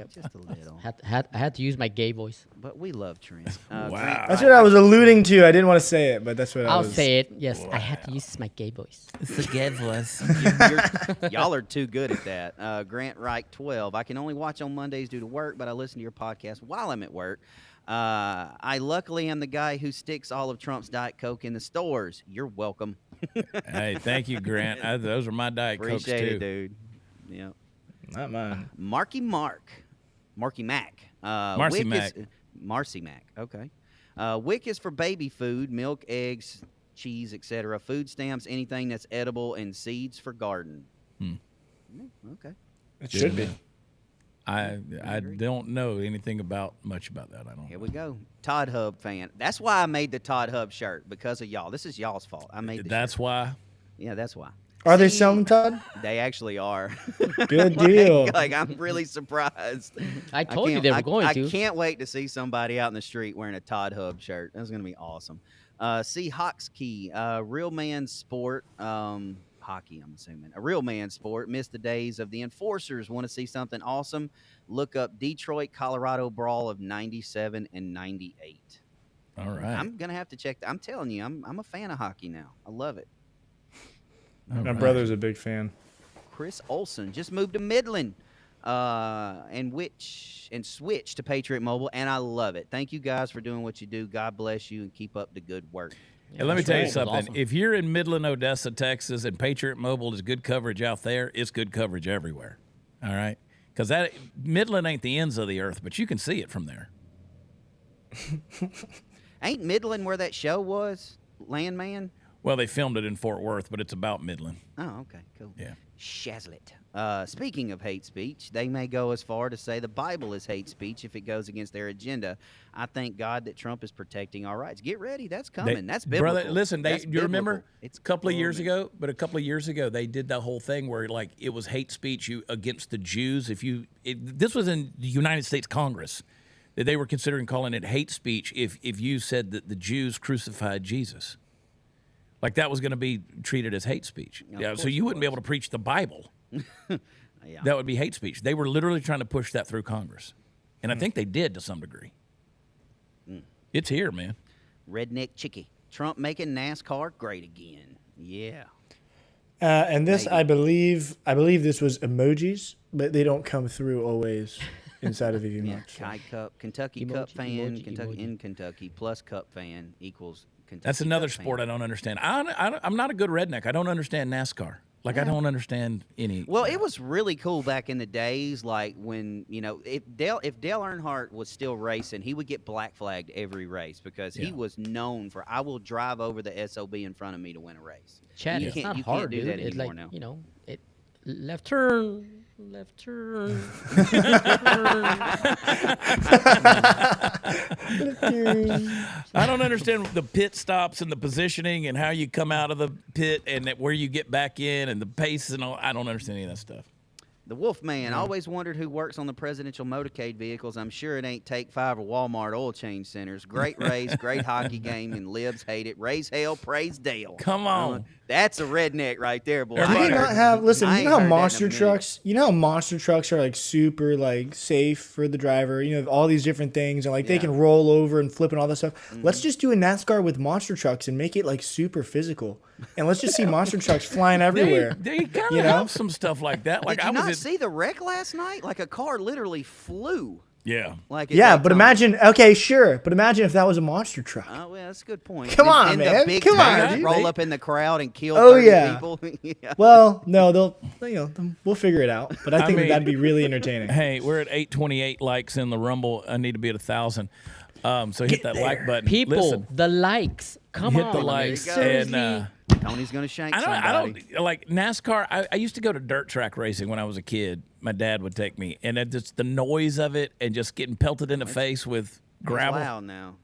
just a little. I had to use my gay voice. But we love Trent. Wow, That's what I was alluding to. I didn't want to say it, but that's what I I'll was. say it. Yes, I had to use my gay voice. It's the gay voice. Y'all are too good at that. Grant Reich 12. I can only watch on Mondays due to work, but I listen to your podcast while I'm at work. I luckily am the guy who sticks all of Trump's Diet Coke in the stores. You're welcome. Hey, thank you, Grant. Those are my Diet Cokes, too. Appreciate it, dude. Yeah. Not mine. Marky Mac. Marcy Wick Mac. Marcy Mac. Okay. Wick is for baby food, milk, eggs, cheese, etc. Food stamps, anything that's edible, and seeds for garden. Okay. It should be. I don't know anything much about that. I don't. Here we go. Todd Hub fan. That's why I made the Todd Hub shirt, because of y'all. This is y'all's fault. I made the That's shirt. why. Yeah, that's why. Are they selling Todd? They actually are. Good deal. Like I'm really surprised. I told you they were going to. I can't wait to see somebody out in the street wearing a Todd Hub shirt. That's going to be awesome. See Hawks Key, real man sport. Hockey, I'm assuming. A real man sport. Miss the days of the enforcers. Want to see something awesome? Look up Detroit, Colorado brawl of 97 and 98. All right. I'm going to have to check. I'm telling you, I'm a fan of hockey now. I love it. My brother's a big fan. Chris Olson just moved to Midland and switched to Patriot Mobile, and I love it. Thank you guys for doing what you do. God bless you and keep up the good work. Yeah, let me tell you right. something. Awesome. If you're in Midland, Odessa, Texas, and Patriot Mobile is good coverage out there, it's good coverage everywhere. All right? Because that Midland ain't the ends of the earth, but you can see it from there. Ain't Midland where that show was, Landman? Well, they filmed it in Fort Worth, but it's about Midland. Oh, okay, cool. Yeah. Shazlet. Speaking of hate speech, they may go as far to say the Bible is hate speech if it goes against their agenda. I thank God that Trump is protecting our rights. Get ready, that's coming. That's biblical. Brother, listen, That's you remember biblical. It's a couple of years coming. ago? But a couple of years ago, they did that whole thing where, like, it was hate speech against the Jews. This was in the United States Congress. That they were considering calling it hate speech if you said that the Jews crucified Jesus. Like that was going to be treated as hate speech. Yeah, so you wouldn't be able to preach the Bible. Yeah. That would be hate speech. They were literally trying to push that through Congress. And I think they did to some degree. It's here, man. Redneck Chickie. Trump making NASCAR great again. Yeah. And this, I believe this was emojis, but they don't come through always inside of it Yeah. much. Kai Cup, Kentucky Cup fan, Kentucky in Kentucky plus Cup fan equals Kentucky. That's another Cup sport fan. I don't understand. I'm not a good redneck. I don't understand NASCAR. Like, I don't understand any. Well, it was really cool back in the days, like when, if Dale Earnhardt was still racing, he would get black flagged every race because he was known for, I will drive over the SOB in front of me to win a race. Chad, You it's can't- not you hard, can't do dude. that It's anymore like, now. left turn. I don't understand the pit stops and the positioning and how you come out of the pit and where you get back in and the pace and all. I don't understand any of that stuff. The Wolfman always wondered who works on the presidential motorcade vehicles. I'm sure it ain't Take 5 or Walmart oil change centers. Great race, great hockey game, and libs hate it. Raise hell, praise Dale. Come on. That's a redneck right there, boy. Do you Everybody- not have? Listen, I you ain't know how heard that in a monster minute. trucks. You know how monster trucks are like super like safe for the driver. You know all these different things, and like they can roll over and flip and all that stuff. Let's just do a NASCAR with monster trucks and make it like super physical, and let's just see monster trucks flying everywhere. They kind You of know? have some stuff like that. Like Did you I was not in, see the wreck last night? Like a car literally flew. yeah. Like at Yeah, Daytona. but imagine. Okay, sure, but imagine if that was a monster truck. Oh, well, that's a good point. Come on, and man. The big Come on, tires dude. roll up in the crowd and kill Oh, 30 yeah. people. Yeah. Well, no, we'll figure it out. But I think mean- that'd be really entertaining. Hey, we're at 828 likes in the Rumble. I need to be at 1,000. So hit that like button. People, Listen, the likes. Come hit on. the man. likes Seriously. and. Tony's going to shank I somebody. don't like NASCAR. I used to go to dirt track racing when I was a kid. My dad would take me, and just the noise of it, and just getting pelted in the face with It's gravel. loud now.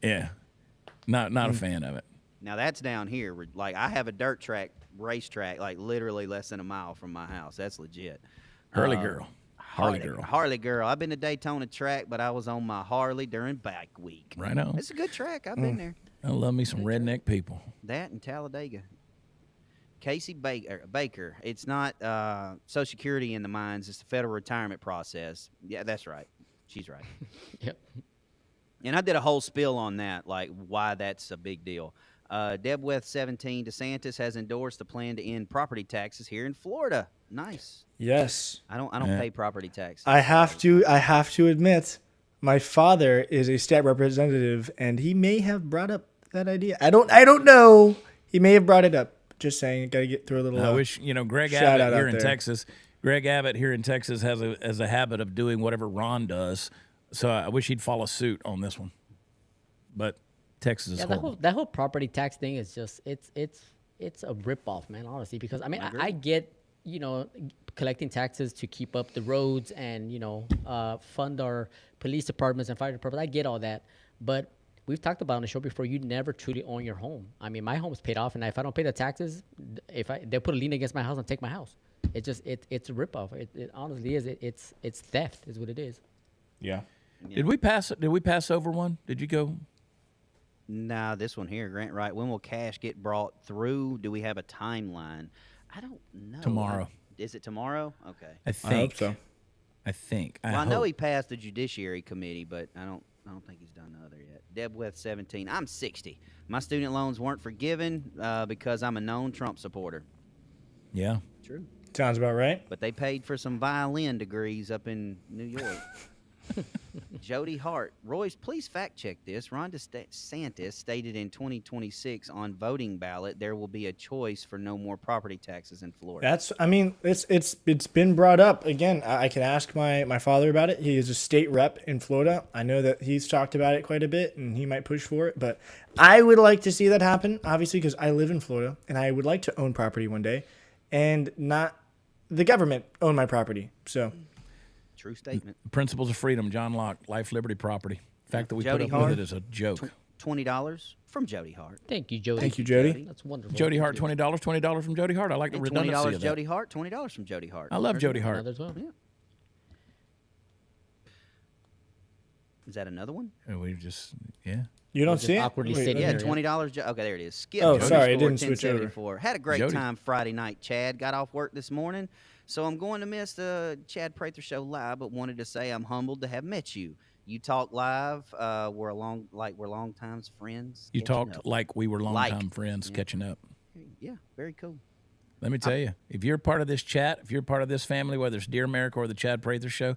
Yeah, not a fan of it. Now that's down here. Like I have a dirt track racetrack, like literally less than a mile from my house. That's legit. Harley girl. Harley girl. I've been to Daytona track, but I was on my Harley during bike week. Right on. It's a good track. I've been there. I love me some redneck people. That and Talladega. Casey Baker. It's not Social Security in the mines. It's the federal retirement process. Yeah, that's right. She's right. Yep. And I did a whole spiel on that, like why that's a big deal. Debweth 17, DeSantis has endorsed a plan to end property taxes here in Florida. Nice. Yes. I don't pay property taxes. I have to admit, my father is a state representative, and he may have brought up that idea. I don't know. He may have brought it up. Just saying, got to get through a little. I wish Greg Abbott here in Texas. Greg Abbott here in Texas has a habit of doing whatever Ron does. So I wish he'd follow suit on this one. But Texas is horrible. That whole property tax thing is just it's a ripoff, man. Honestly, because I mean I get collecting taxes to keep up the roads and fund our police departments and fire departments. I get all that, but we've talked about on the show before. You never truly own your home. I mean, my home's paid off, and if I don't pay the taxes, they put a lien against my house and take my house. It's just it's a ripoff. It honestly is. It's theft, is what it is. Yeah. Did we pass over one? Did you go? Nah, this one here, Grant Wright. When will cash get brought through? Do we have a timeline? I don't know. Tomorrow. Is it tomorrow? Okay. I think. I hope so. I think. I know he passed the Judiciary Committee, but I don't think he's done the other yet. Debweth 17. I'm 60. My student loans weren't forgiven because I'm a known Trump supporter. Yeah. True. Sounds about right. But they paid for some violin degrees up in New York. Jody Hart. Royce, please fact check this. Ron DeSantis stated in 2026 on voting ballot there will be a choice for no more property taxes in Florida. It's been brought up. Again, I can ask my father about it. He is a state rep in Florida. I know that he's talked about it quite a bit, and he might push for it. But I would like to see that happen, obviously, because I live in Florida, and I would like to own property one day and not the government own my property. So... True statement. Principles of freedom, John Locke, life, liberty, property. The fact that we Jody put up Hart, with it is a joke. $20 from Jody Hart. Thank you, Jody. Thank you, Jody. That's wonderful. Jody Hart, $20 from Jody Hart. I like the redundancy $20 of that. Jody Hart, $20 from Jody Hart. I love Jody Hart. As well. Yeah. Is that another one? And we just, yeah. You don't Just see it? awkwardly Wait, sitting Yeah, there, $20. Okay, there it is. Skip. Oh, Jody sorry, I scored didn't switch over. 1074. Had a great Jody. time Friday night. Chad got off work this morning, so I'm going to miss the Chad Prather Show live, but wanted to say I'm humbled to have met you. You talk live. We're long times friends. You catching talked up. like we were longtime friends catching up. Yeah, very cool. Let me tell you, if you're part of this chat, if you're part of this family, whether it's Dear America or the Chad Prather Show,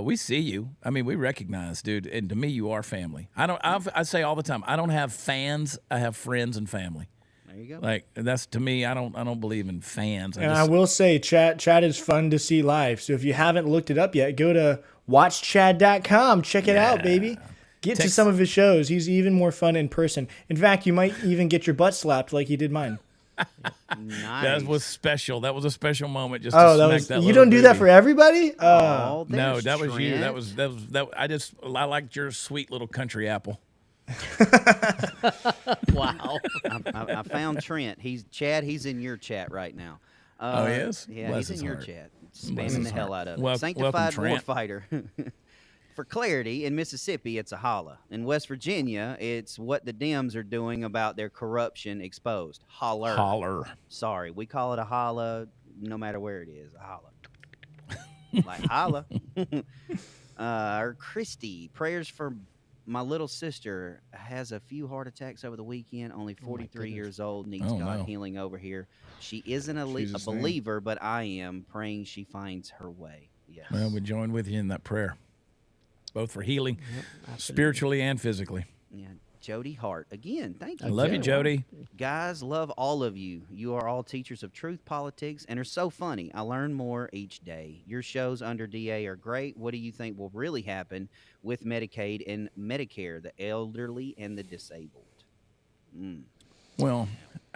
we see you. I mean, we recognize, dude. And to me, you are family. I say all the time, I don't have fans. I have friends and family. There you go. Like that's to me. I don't believe in fans. I will say, chat is fun to see live. So if you haven't looked it up yet, go to watchchad.com. Check it out, baby. Get to some of his shows. He's even more fun in person. In fact, you might even get your butt slapped like he did mine. Nice. That was special. That was a special moment. Just Oh, to that smack was. that You don't do that booty. for everybody. Oh, No, there's that was you. Trent. That. I liked your sweet little country apple. Wow. I found Trent. He's in your chat right now. Oh, he is? Yeah, Bless he's in his your heart. chat. Bless Spamming his the hell heart. out of it. Welcome, Sanctified Trent. warfighter. For clarity, in Mississippi, it's a holla. In West Virginia, it's what the Dems are doing about their corruption exposed. Holler. Holler. Sorry, we call it a holla no matter where it is. A holla. Like holla. Or Christy, prayers for my little sister. Has a few heart attacks over the weekend. Only 43 years old. Needs God healing over here. She isn't a believer, but I am praying she finds her way. Yes. Well, we join with you in that prayer, both for healing, spiritually and physically. Yeah. Jody Hart. Again, thank you. I love you, Jody. Guys, love all of you. You are all teachers of truth, politics, and are so funny. I learn more each day. Your shows under DA are great. What do you think will really happen with Medicaid and Medicare, the elderly and the disabled? Well,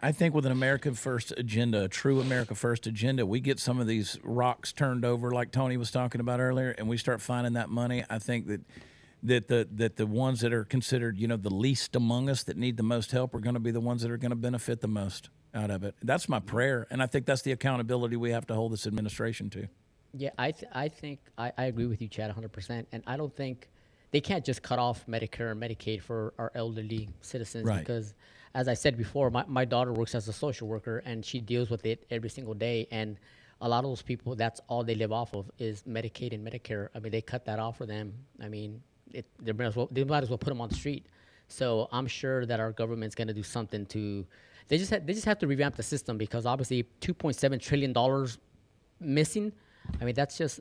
I think with an America First agenda, a true America First agenda, we get some of these rocks turned over like Tony was talking about earlier, and we start finding that money. I think that the ones that are considered, the least among us that need the most help are going to be the ones that are going to benefit the most. out of it. That's my prayer, and I think that's the accountability we have to hold this administration to. Yeah, I think I agree with you, Chad, 100%. And I don't think they can't just cut off Medicare and Medicaid for our elderly citizens because, as I said before, my daughter works as a social worker and she deals with it every single day. And a lot of those people, that's all they live off of is Medicaid and Medicare. I mean, they cut that off for them. I mean, they might as well put them on the street. So I'm sure that our government's going to do something to. They just have to revamp the system because obviously $2.7 trillion missing. I mean, that's just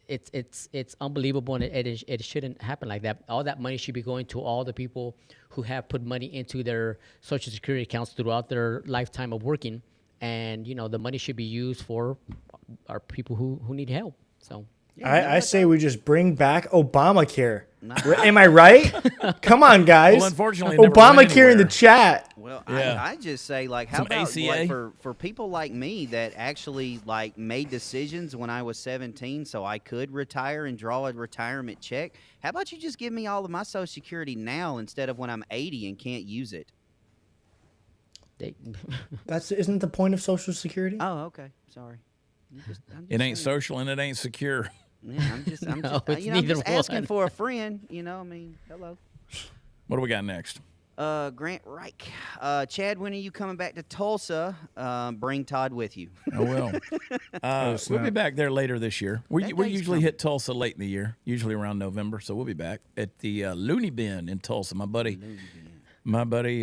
it's unbelievable, and it shouldn't happen like that. All that money should be going to all the people who have put money into their Social Security accounts throughout their lifetime of working, and the money should be used for our people who need help. So I say we just bring back Obamacare. Am I right? Come on, guys. Well, unfortunately, Obamacare in the chat. Well, Yeah. I just say, like, how Some about ACA? like, for people like me that actually like made decisions when I was 17 so I could retire and draw a retirement check? How about you just give me all of my Social Security now instead of when I'm 80 and can't use it? Isn't the point of Social Security? Oh, okay. Sorry. It ain't social and it ain't secure. Yeah, I'm just it's I'm just asking one. for a friend. I mean, hello. What do we got next? Grant Reich. Chad, when are you coming back to Tulsa? Bring Todd with you. I will. We'll be back there later this year. We usually hit Tulsa late in the year, usually around November. So we'll be back at the Looney Bin in Tulsa. My buddy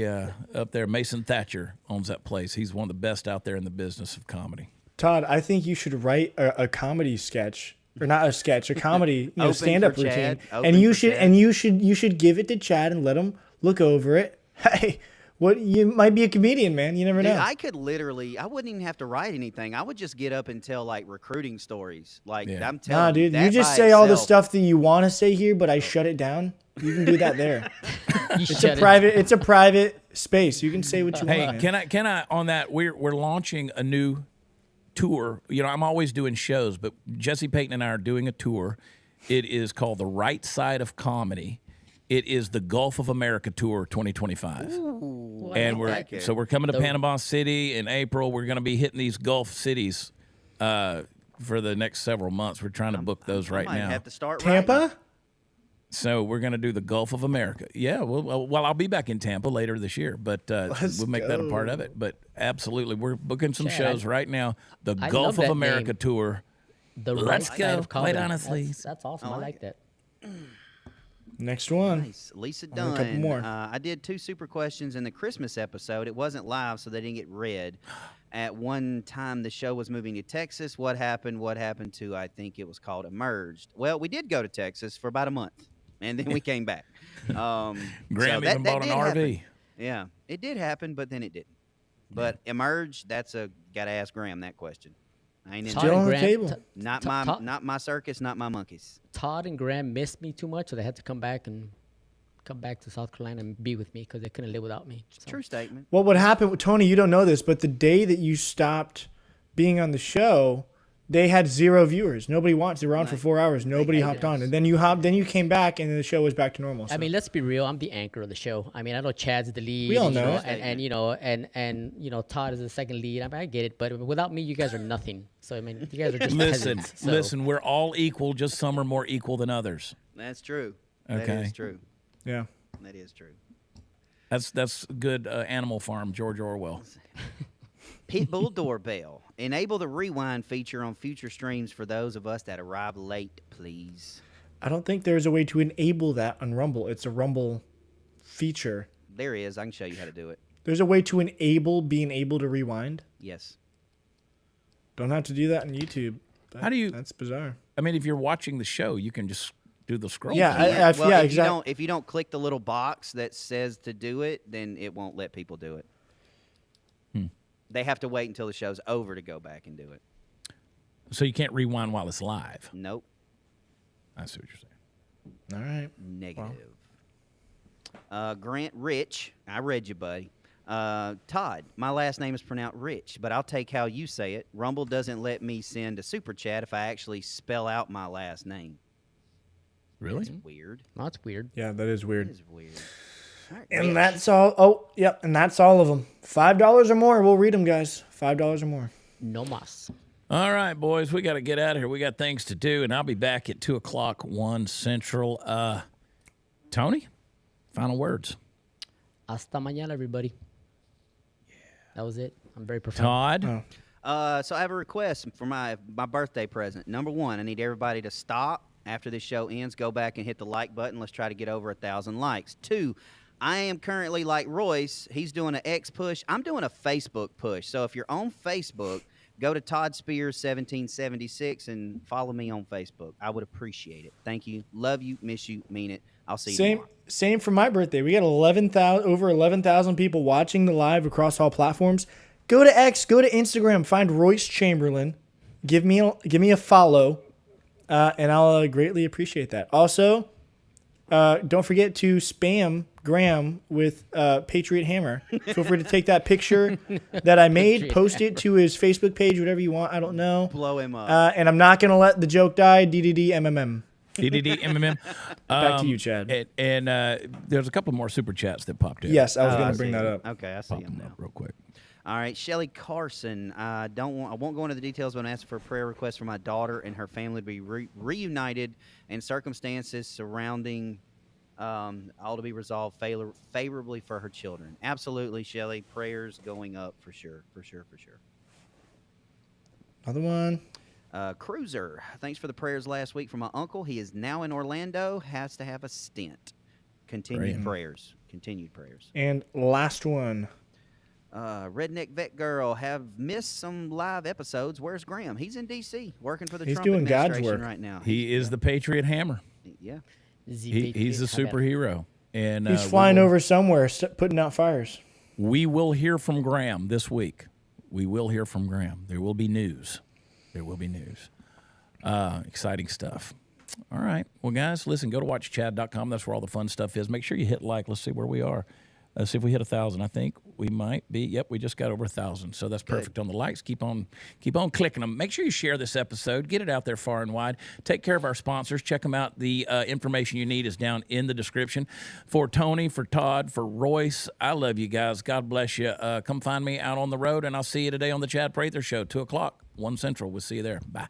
up there, Mason Thatcher, owns that place. He's one of the best out there in the business of comedy. Todd, I think you should write a comedy sketch, or not a sketch, a comedy, stand-up routine, and you should give it to Chad and let him look over it. Hey, you might be a comedian, man. You never know. I could literally, I wouldn't even have to write anything. I would just get up and tell like recruiting stories. Like I'm telling Nah, dude, that you just by say all the itself. stuff that you want to say here, but I shut it down. You can do that there. It's a private space. You can say what you Hey, want. Man. can I on that? We're launching a new tour. I'm always doing shows, but Jesse Payton and I are doing a tour. It is called The Right Side of Comedy. It is the Gulf of America Tour 2025. Ooh, and we're coming to Panama City in April. We're going to be hitting these Gulf cities for the next several months. We're trying to book those right now. Have to start Tampa? writing. So we're going to do the Gulf of America. Yeah, well, I'll be back in Tampa later this year, but we'll make that a part of it. But absolutely, we're booking some shows right now. The Gulf of America Tour. Let's go. Quite honestly, that's awesome. I like that. Next one. Nice. Lisa A Dunn. couple more. I did 2 super questions in the Christmas episode. It wasn't live, so they didn't get read. At one time, the show was moving to Texas. What happened? What happened to, I think it was called Emerged. Well, we did go to Texas for about a month, and then we came back. Graham so even bought an RV. Happen. Yeah, it did happen, but then it didn't. But Emerged, got to ask Graham that question. I ain't Still on the table. Not my circus, not my monkeys. Todd and Graham missed me too much, so they had to come back to South Carolina and be with me because they couldn't live without me. So. True statement. Well, what happened, Tony, you don't know this, but the day that you stopped being on the show, they had 0 viewers. Nobody watched. They were on for 4 hours. Nobody hopped on. And then you came back, and then the show was back to normal. So. I mean, let's be real. I'm the anchor of the show. I mean, I know Chad's the lead. We all know. And Todd is the second lead. I mean, I get it. But without me, you guys are nothing. So, I mean, you guys are just peasants. So. Listen, we're all equal, just some are more equal than others. That's true. Okay. That is true. Yeah. That is true. That's good Animal Farm, George Orwell. Pitbull doorbell. Enable the rewind feature on future streams for those of us that arrive late, please. I don't think there's a way to enable that on Rumble. It's a Rumble feature. There is. I can show you how to do it. There's a way to enable being able to rewind. Yes. Don't have to do that on YouTube. How do you? That's bizarre. I mean, if you're watching the show, you can just do the scroll. Yeah, exactly. If you don't click the little box that says to do it, then it won't let people do it. They have to wait until the show's over to go back and do it. So you can't rewind while it's live. Nope. I see what you're saying. All right. Negative. Grant Rich. I read you, buddy. Todd, my last name is pronounced Rich, but I'll take how you say it. Rumble doesn't let me send a super chat if I actually spell out my last name. Really? That's weird. No, that's weird. Yeah, that is weird. That is weird. All right, And Rich. that's all. Oh, yep. And that's all of them. $5 or more. We'll read them, guys. $5 or more. No mas. All right, boys, we got to get out of here. We got things to do, and I'll be back at 2 o'clock, 1 Central. Tony, final words. Hasta mañana, everybody. Yeah. That was it. I'm very professional. Todd? So I have a request for my birthday present. Number one, I need everybody to stop after this show ends, go back and hit the like button. Let's try to get over 1,000 likes. 2, I am currently like Royce. He's doing an X push. I'm doing a Facebook push. So if you're on Facebook, go to Todd Spears 1776 and follow me on Facebook. I would appreciate it. Thank you. Love you. Miss you. Mean it. I'll see you tomorrow. Same for my birthday. We got over 11,000 people watching the live across all platforms. Go to X, go to Instagram, find Royce Chamberlain, give me a follow, and I'll greatly appreciate that. Also, don't forget to spam Graham with Patriot Hammer. Feel free to take that picture that I made, post it to his Facebook page, whatever you want. I don't know. Blow him up. And I'm not gonna let the joke die. DDD MMM. DDD MMM. Back to you, Chad. And there's a couple more super chats that popped in. Yes, I was going to bring that up. Okay, I see him now. Real quick. All right, Shelly Carson. I won't go into the details, but I'm asking for a prayer request for my daughter and her family to be reunited, and circumstances surrounding all to be resolved favorably for her children. Absolutely, Shelly. Prayers going up for sure. Another one. Cruiser. Thanks for the prayers last week for my uncle. He is now in Orlando. Has to have a stint. Continued prayers. And last one. Redneck Vet Girl, have missed some live episodes. Where's Graham? He's in D.C. working for the He's Trump doing God's administration work right now. He is the Patriot Hammer. Yeah. He's a superhero. And He's flying over somewhere, putting out fires. We will hear from Graham this week. There will be news. Exciting stuff. All right. Well, guys, listen, go to watchchad.com. That's where all the fun stuff is. Make sure you hit like. Let's see where we are. Let's see if we hit 1,000. I think we might be. Yep, we just got over 1,000. So that's perfect on the likes. Keep on clicking them. Make sure you share this episode. Get it out there far and wide. Take care of our sponsors. Check them out. The information you need is down in the description. For Tony, for Todd, for Royce, I love you guys. God bless you. Come find me out on the road, and I'll see you today on the Chad Prather Show, 2 o'clock, 1 Central. We'll see you there. Bye.